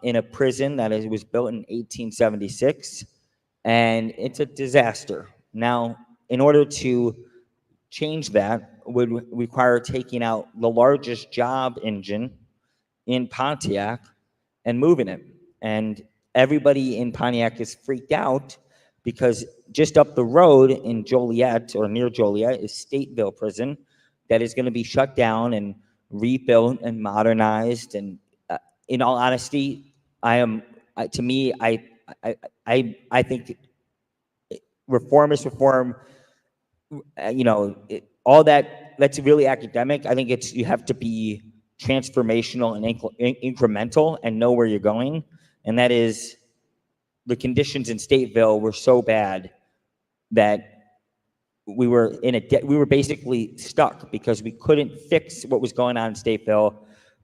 In a prison that was built in 1876, and it's a disaster. Now, in order to change that would require taking out the largest job engine in Pontiac and moving it. And everybody in Pontiac is freaked out because just up the road in Joliet, or near Joliet, is Stateville Prison that is going to be shut down and rebuilt and modernized. And in all honesty, I think reform is reform. All that's really academic. I think you have to be transformational and incremental and know where you're going. And that is, the conditions in Stateville were so bad that we were basically stuck because we couldn't fix what was going on in Stateville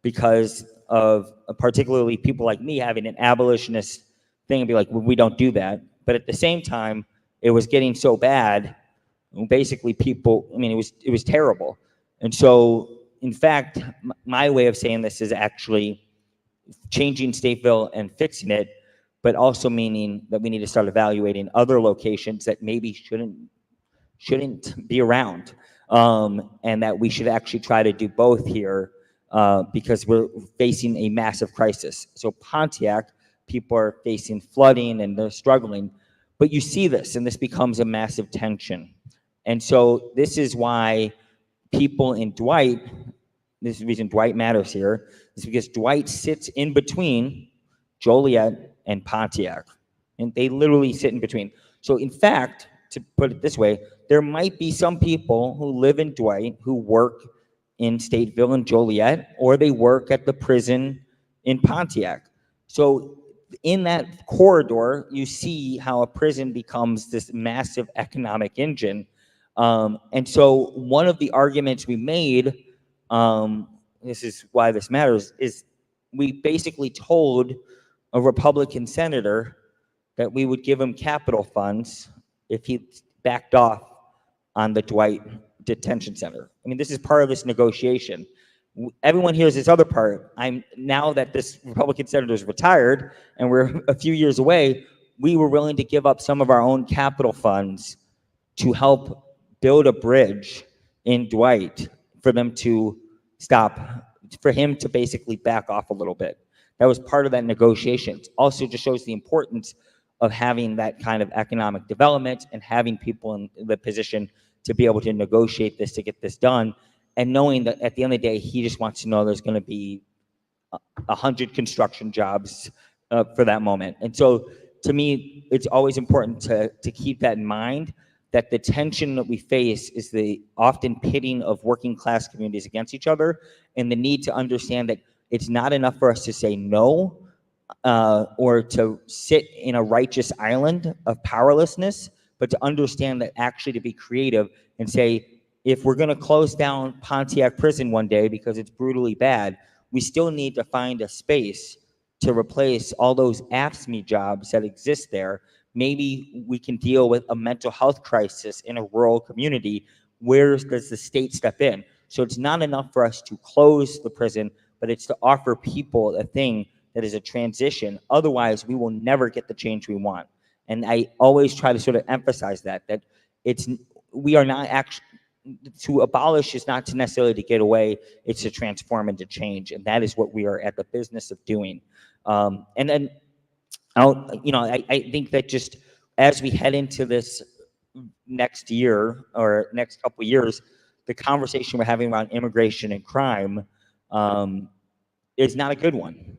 because of particularly people like me having an abolitionist thing and be like, well, we don't do that. But at the same time, it was getting so bad. Basically, people, I mean, it was terrible. And so, in fact, my way of saying this is actually changing Stateville and fixing it, but also meaning that we need to start evaluating other locations that maybe shouldn't be around, and that we should actually try to do both here because we're facing a massive crisis. So Pontiac, people are facing flooding and they're struggling, but you see this, and this becomes a massive tension. And so this is why people in Dwight, this is the reason Dwight matters here, is because Dwight sits in between Joliet and Pontiac, and they literally sit in between. So in fact, to put it this way, there might be some people who live in Dwight who work in Stateville and Joliet, or they work at the prison in Pontiac. So in that corridor, you see how a prison becomes this massive economic engine. And so one of the arguments we made, this is why this matters, is we basically told a Republican senator that we would give him capital funds if he backed off on the Dwight Detention Center. I mean, this is part of this negotiation. Everyone hears this other part. Now that this Republican senator is retired and we're a few years away, we were willing to give up some of our own capital funds to help build a bridge in Dwight for them to stop, for him to basically back off a little bit. That was part of that negotiation. Also just shows the importance of having that kind of economic development and having people in the position to be able to negotiate this, to get this done, and knowing that at the end of the day, he just wants to know there's going to be 100 construction jobs for that moment. And so to me, it's always important to keep that in mind, that the tension that we face is the often pitting of working class communities against each other, and the need to understand that it's not enough for us to say no or to sit in a righteous island of powerlessness, but to understand that actually to be creative and say, if we're going to close down Pontiac Prison one day because it's brutally bad, we still need to find a space to replace all those AFSCME jobs that exist there. Maybe we can deal with a mental health crisis in a rural community. Where does the state step in? So it's not enough for us to close the prison, but it's to offer people a thing that is a transition. Otherwise, we will never get the change we want. And I always try to sort of emphasize that we are not actually, to abolish is not to necessarily to get away, it's to transform and to change. And that is what we are at the business of doing. And then, I think that just as we head into this next year or next couple of years, the conversation we're having around immigration and crime is not a good one.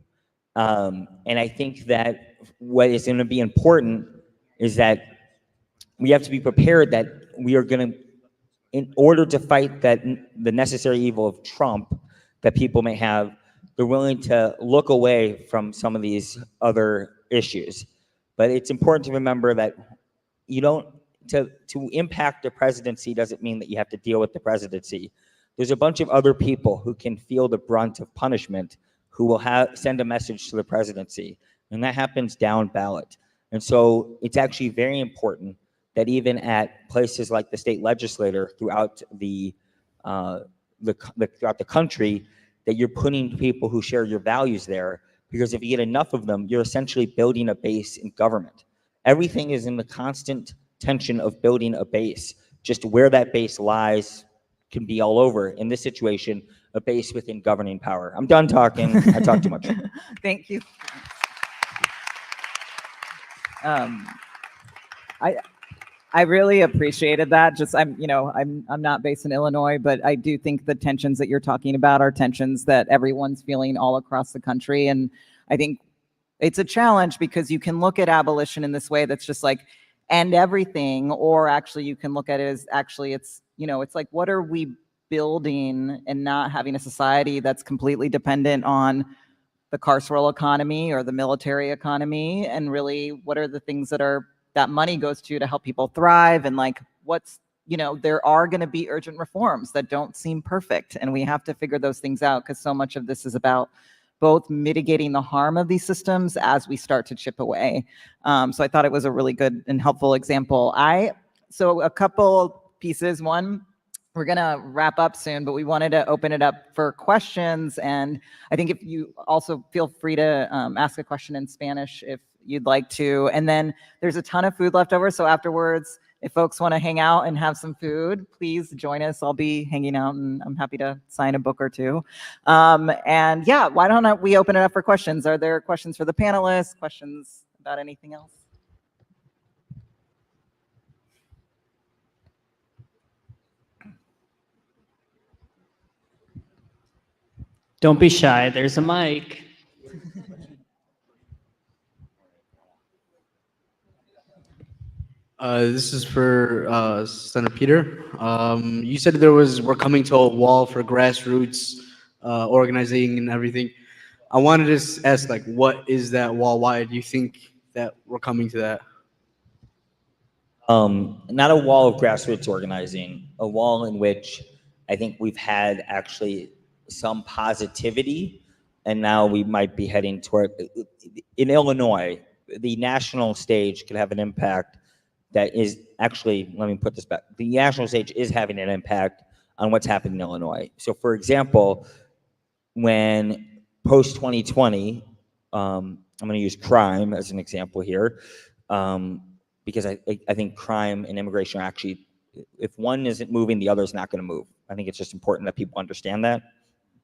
And I think that what is going to be important is that we have to be prepared that we are going to, in order to fight that the necessary evil of Trump that people may have, they're willing to look away from some of these other issues. But it's important to remember that you don't, to impact the presidency doesn't mean that you have to deal with the presidency. There's a bunch of other people who can feel the brunt of punishment who will send a message to the presidency, and that happens down ballot. And so it's actually very important that even at places like the state legislature throughout the country, that you're putting people who share your values there, because if you get enough of them, you're essentially building a base in government. Everything is in the constant tension of building a base. Just where that base lies can be all over. In this situation, a base within governing power. I'm done talking. I talk too much. Thank you. I really appreciated that. Just I'm not based in Illinois, but I do think the tensions that you're talking about are tensions that everyone's feeling all across the country. And I think it's a challenge because you can look at abolition in this way that's just like end everything, or actually you can look at it as actually it's like, what are we building and not having a society that's completely dependent on the carceral economy or the military economy, and really what are the things that money goes to help people thrive, and like what's you know, there are going to be urgent reforms that don't seem perfect, and we have to figure those things out, because so much of this is about both mitigating the harm of these systems as we start to chip away. So I thought it was a really good and helpful example. So a couple pieces. One, we're going to wrap up soon, but we wanted to open it up for questions. And I think if you also feel free to ask a question in Spanish if you'd like to. And then there's a ton of food left over. So afterwards, if folks want to hang out and have some food, please join us. I'll be hanging out, and I'm happy to sign a book or two. And yeah, why don't we open it up for questions? Are there questions for the panelists? Questions about anything else? Don't be shy. There's a mic. This is for Senator Peter. You said we're coming to a wall for grassroots organizing and everything. I wanted to ask, like, what is that wall? Why do you think that we're coming to that? Not a wall of grassroots organizing, a wall in which I think we've had actually some positivity, and now we might be heading toward, in Illinois, the national stage could have an impact that is actually, let me put this back, the national stage is having an impact on what's happening in Illinois. So for example, when post-2020, I'm gonna use crime as an example here, because I think crime and immigration are actually, if one isn't moving, the other is not gonna move. I think it's just important that people understand that.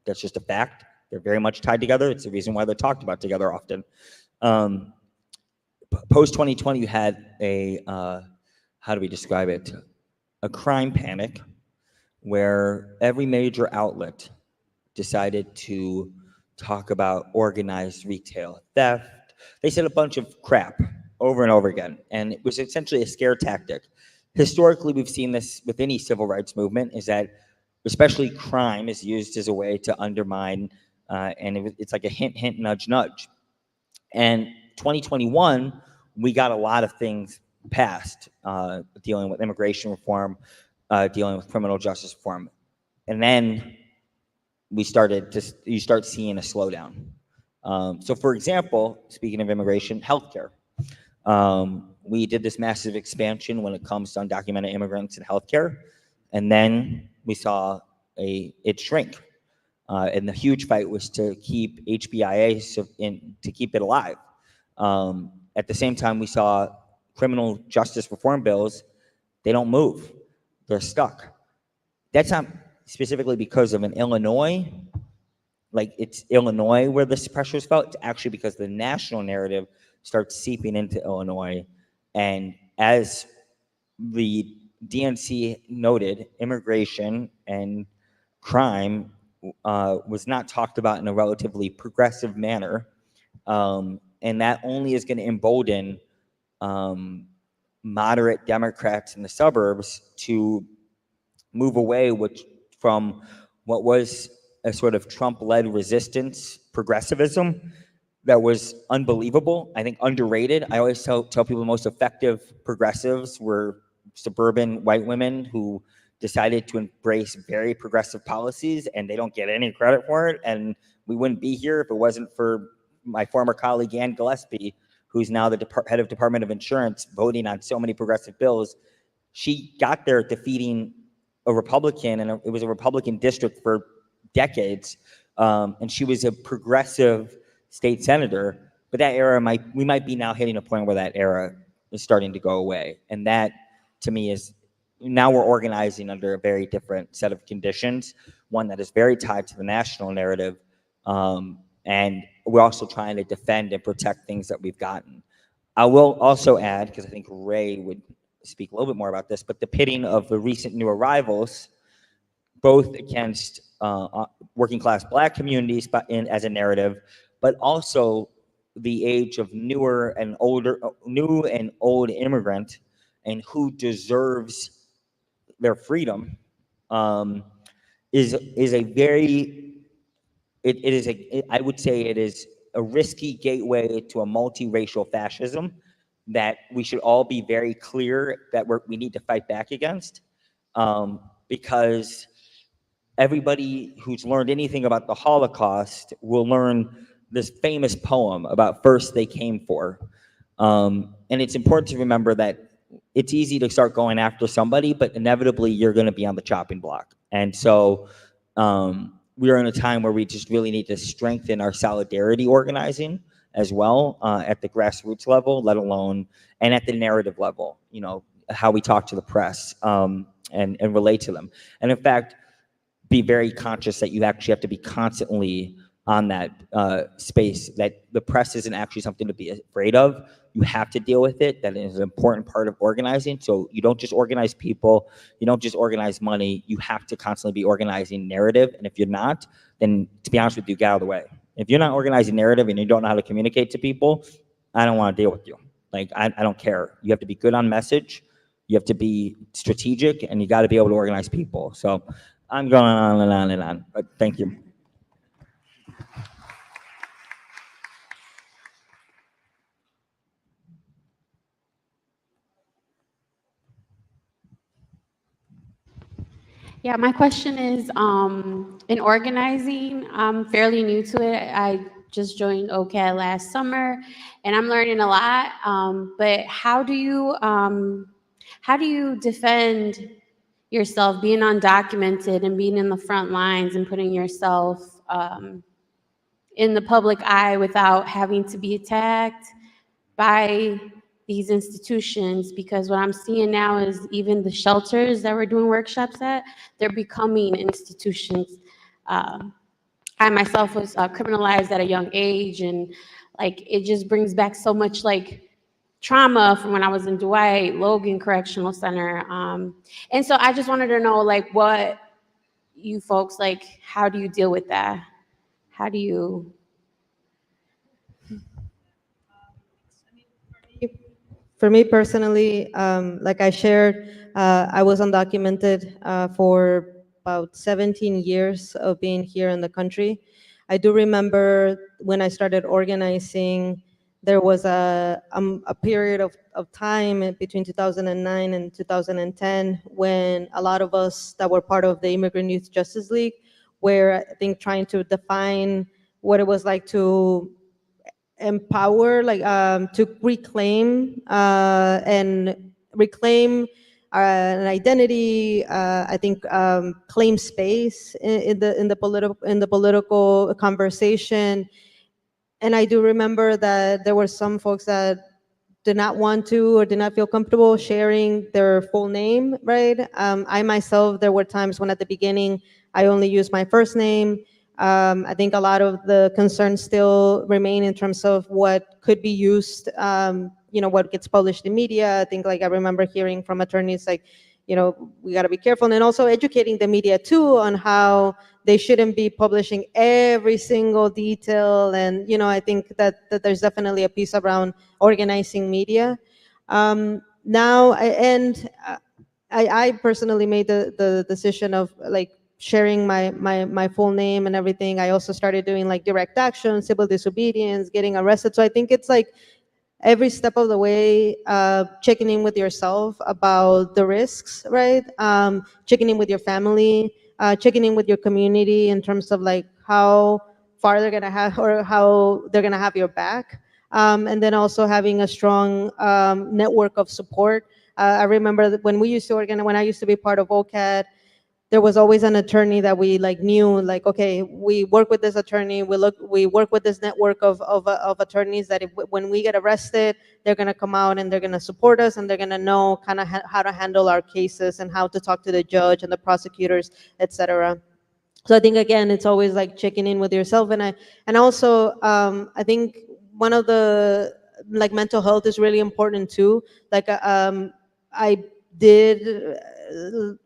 That's just a fact. They're very much tied together. It's the reason why they're talked about together often. Post-2020, you had a, how do we describe it? A crime panic where every major outlet decided to talk about organized retail theft. They said a bunch of crap over and over again, and it was essentially a scare tactic. Historically, we've seen this with any civil rights movement, is that especially crime is used as a way to undermine, and it's like a hint, hint, nudge, nudge. And 2021, we got a lot of things passed, dealing with immigration reform, dealing with criminal justice reform. And then you start seeing a slowdown. So for example, speaking of immigration, healthcare. We did this massive expansion when it comes to undocumented immigrants in healthcare. And then we saw it shrink. And the huge fight was to keep HBIA, to keep it alive. At the same time, we saw criminal justice reform bills, they don't move. They're stuck. That's not specifically because of an Illinois, like it's Illinois where this pressure is felt. It's actually because the national narrative starts seeping into Illinois. And as the DNC noted, immigration and crime was not talked about in a relatively progressive manner. And that only is going to embolden moderate Democrats in the suburbs to move away from what was a sort of Trump-led resistance progressivism that was unbelievable, I think underrated. I always tell people the most effective progressives were suburban white women who decided to embrace very progressive policies, and they don't get any credit for it. And we wouldn't be here if it wasn't for my former colleague, Ann Gillespie, who's now the head of Department of Insurance, voting on so many progressive bills. She got there defeating a Republican, and it was a Republican district for decades. And she was a progressive state senator, but that era we might be now hitting a point where that era is starting to go away. And that, to me, is now we're organizing under a very different set of conditions, one that is very tied to the national narrative. And we're also trying to defend and protect things that we've gotten. I will also add, because I think Rey would speak a little bit more about this, but the pitting of the recent new arrivals, both against working class Black communities as a narrative, but also the age of new and old immigrant, and who deserves their freedom, is a very, I would say it is a risky gateway to a multiracial fascism that we should all be very clear that we need to fight back against. because everybody who's learned anything about the Holocaust will learn this famous poem about first they came for. And it's important to remember that it's easy to start going after somebody, but inevitably you're going to be on the chopping block. And so we're in a time where we just really need to strengthen our solidarity organizing as well, at the grassroots level, let alone, and at the narrative level, you know, how we talk to the press, and relate to them. And in fact, be very conscious that you actually have to be constantly on that space, that the press isn't actually something to be afraid of. You have to deal with it. That is an important part of organizing. So you don't just organize people, you don't just organize money, you have to constantly be organizing narrative. And if you're not, then to be honest with you, get out of the way. If you're not organizing narrative and you don't know how to communicate to people, I don't want to deal with you. Like, I don't care. You have to be good on message, you have to be strategic, and you got to be able to organize people. So I'm going on and on and on, but thank you. Yeah, my question is, in organizing, I'm fairly new to it. I just joined OCAD last summer, and I'm learning a lot. But how do you defend yourself being undocumented and being in the front lines and putting yourself in the public eye without having to be attacked by these institutions? Because what I'm seeing now is even the shelters that we're doing workshops at, they're becoming institutions. I myself was criminalized at a young age, and like it just brings back so much like trauma from when I was in Dwight Logan Correctional Center. And so I just wanted to know, like, what you folks, like, how do you deal with that? How do you? For me personally, like I shared, I was undocumented for about 17 years of being here in the country. I do remember when I started organizing, there was a period of time between 2009 and 2010 when a lot of us that were part of the Immigrant Youth Justice League were, I think, trying to define what it was like to empower, like to reclaim an identity. I think claim space in the political conversation. And I do remember that there were some folks that did not want to or did not feel comfortable sharing their full name, right? I myself, there were times when at the beginning I only used my first name. I think a lot of the concerns still remain in terms of what could be used, what gets published in media. I think, like, I remember hearing from attorneys like, we got to be careful, and also educating the media too on how they shouldn't be publishing every single detail. And, I think that there's definitely a piece around organizing media. Now, I personally made the decision of like sharing my full name and everything. I also started doing like direct action, civil disobedience, getting arrested. So I think it's like every step of the way, checking in with yourself about the risks, right? Checking in with your family, checking in with your community in terms of like how far they're gonna have or how they're gonna have your back. And then also having a strong network of support. I remember that when we used to when I used to be part of OCAD, there was always an attorney that we like knew, like, okay, we work with this attorney, we work with this network of attorneys that when we get arrested, they're gonna come out and they're gonna support us and they're gonna know kind of how to handle our cases and how to talk to the judge and the prosecutors, etc. So I think, again, it's always like checking in with yourself. And also, I think one of the, like, mental health is really important too. Like, I did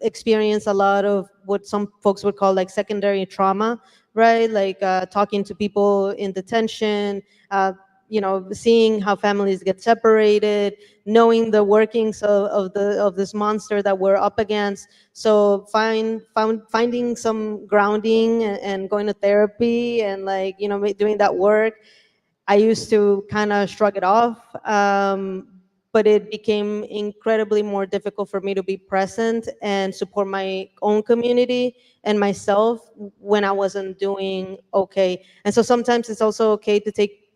experience a lot of what some folks would call like secondary trauma, right? Like talking to people in detention, seeing how families get separated, knowing the workings of this monster that we're up against. So finding some grounding and going to therapy and like, doing that work. I used to kind of shrug it off. but it became incredibly more difficult for me to be present and support my own community and myself when I wasn't doing okay. And so sometimes it's also okay to take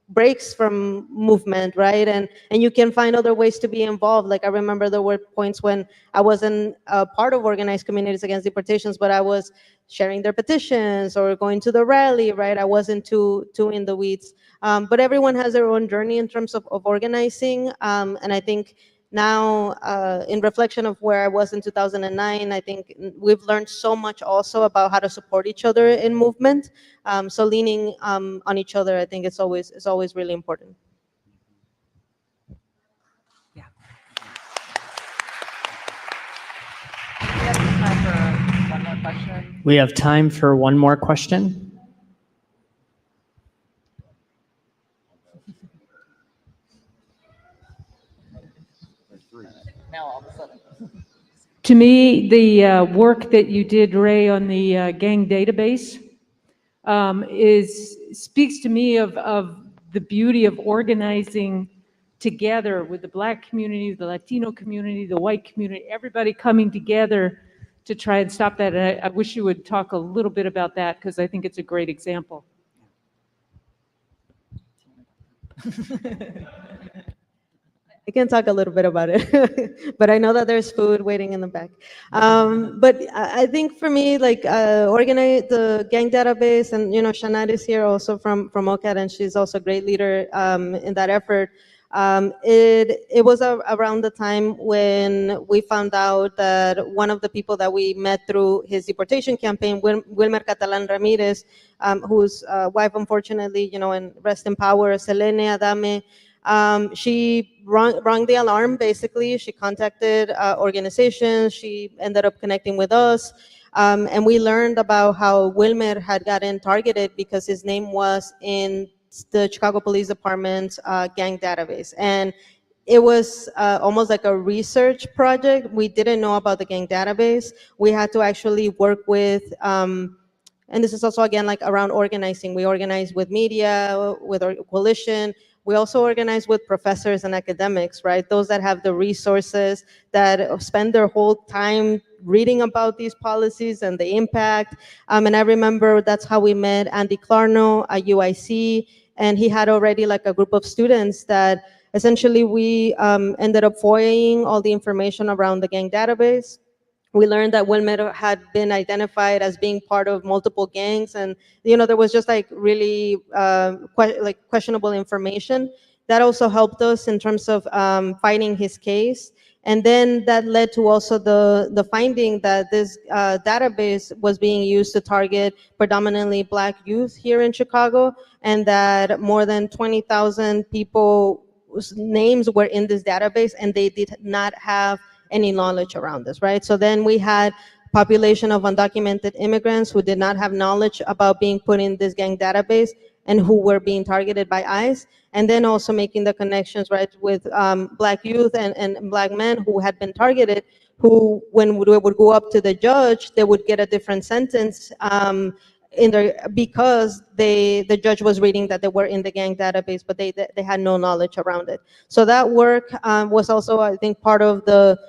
breaks from movement, right? And you can find other ways to be involved. Like I remember there were points when I wasn't a part of organized communities against deportations, but I was sharing their petitions or going to the rally, right? I wasn't too in the weeds. But everyone has their own journey in terms of organizing. And I think now, in reflection of where I was in 2009, I think we've learned so much also about how to support each other in movement. So leaning on each other, I think it's always really important. Yeah. We have time for one more question. We have time for one more question. Now all of a sudden. To me, the work that you did, Rey, on the gang database speaks to me of the beauty of organizing together with the Black community, the Latino community, the white community, everybody coming together to try and stop that. And I wish you would talk a little bit about that, because I think it's a great example. I can talk a little bit about it, but I know that there's food waiting in the back. But I think for me, like organize the gang database, and Shanad is here also from OCAD, and she's also a great leader in that effort. It was around the time when we found out that one of the people that we met through his deportation campaign, Wilmer Catalan Ramirez, whose wife, unfortunately, and rest in power, Selene Adame, she rang the alarm, basically. She contacted organizations. She ended up connecting with us. And we learned about how Wilmer had gotten targeted because his name was in the Chicago Police Department's gang database. And it was almost like a research project. We didn't know about the gang database. We had to actually work with, and this is also, again, like around organizing. We organized with media, with our coalition. We also organize with professors and academics, right? Those that have the resources, that spend their whole time reading about these policies and the impact. And I remember that's how we met Andy Clarno at UIC, and he had already like a group of students that essentially we ended up FOIAing all the information around the gang database. We learned that Wilmer had been identified as being part of multiple gangs, and there was just like really questionable information. That also helped us in terms of fighting his case, and then that led to also the finding that this database was being used to target predominantly Black youth here in Chicago, and that more than 20,000 people whose names were in this database, and they did not have any knowledge around this, right? So then we had population of undocumented immigrants who did not have knowledge about being put in this gang database and who were being targeted by ICE, and then also making the connections, right, with Black youth and Black men who had been targeted, who, when we would go up to the judge, they would get a different sentence because the judge was reading that they were in the gang database, but they had no knowledge around it. So that work was also, I think, part of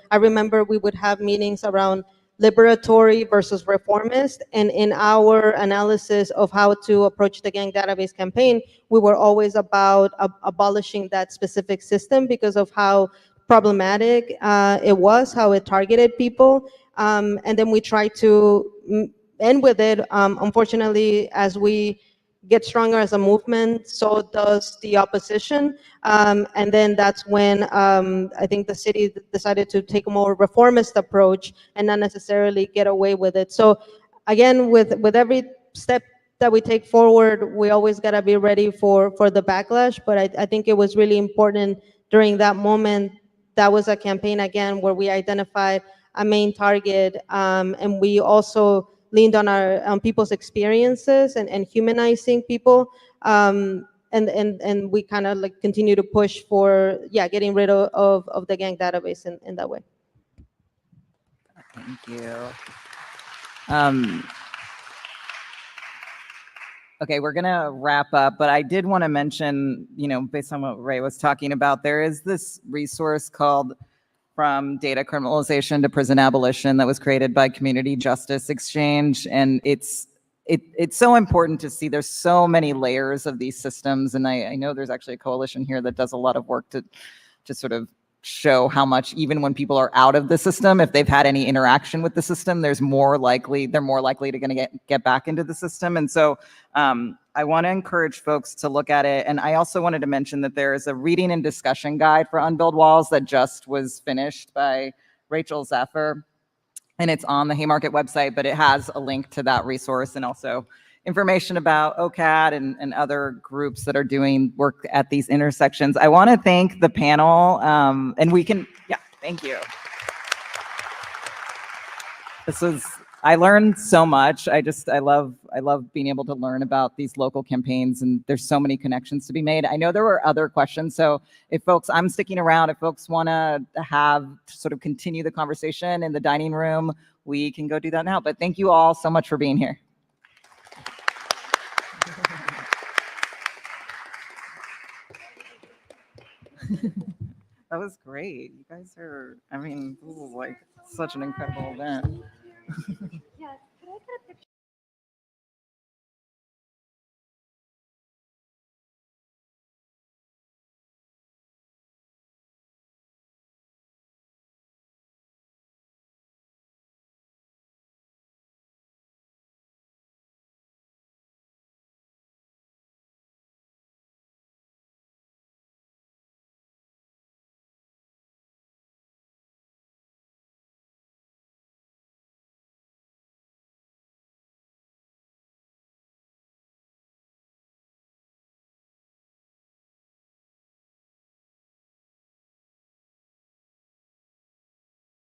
I remember we would have meetings around liberatory versus reformist, and in our analysis of how to approach the gang database campaign, we were always about abolishing that specific system because of how problematic it was, how it targeted people, and then we tried to end with it. Unfortunately, as we get stronger as a movement, so does the opposition. And then that's when I think the city decided to take a more reformist approach and not necessarily get away with it. So again, with every step that we take forward, we always gotta be ready for the backlash. But I think it was really important during that moment. That was a campaign, again, where we identified a main target, and we also leaned on people's experiences and humanizing people, and we kind of like continue to push for getting rid of the gang database in that way. Thank you. Okay, we're gonna wrap up, but I did want to mention, based on what Ray was talking about, there is this resource called From Data Criminalization to Prison Abolition that was created by Community Justice Exchange, and it's so important to see. There's so many layers of these systems, and I know there's actually a coalition here that does a lot of work to sort of show how much, even when people are out of the system, if they've had any interaction with the system, they're more likely to get back into the system. And so I want to encourage folks to look at it. And I also wanted to mention that there is a reading and discussion guide for Unbuild Walls that just was finished by Rachel Zephyr. And it's on the Haymarket website, but it has a link to that resource and also information about OCAD and other groups that are doing work at these intersections. I want to thank the panel, thank you. I learned so much. I love being able to learn about these local campaigns, and there's so many connections to be made. I know there were other questions, so I'm sticking around. If folks want to sort of continue the conversation in the dining room, we can go do that now. But thank you all so much for being here. That was great. You guys this is like such an incredible event. Yes.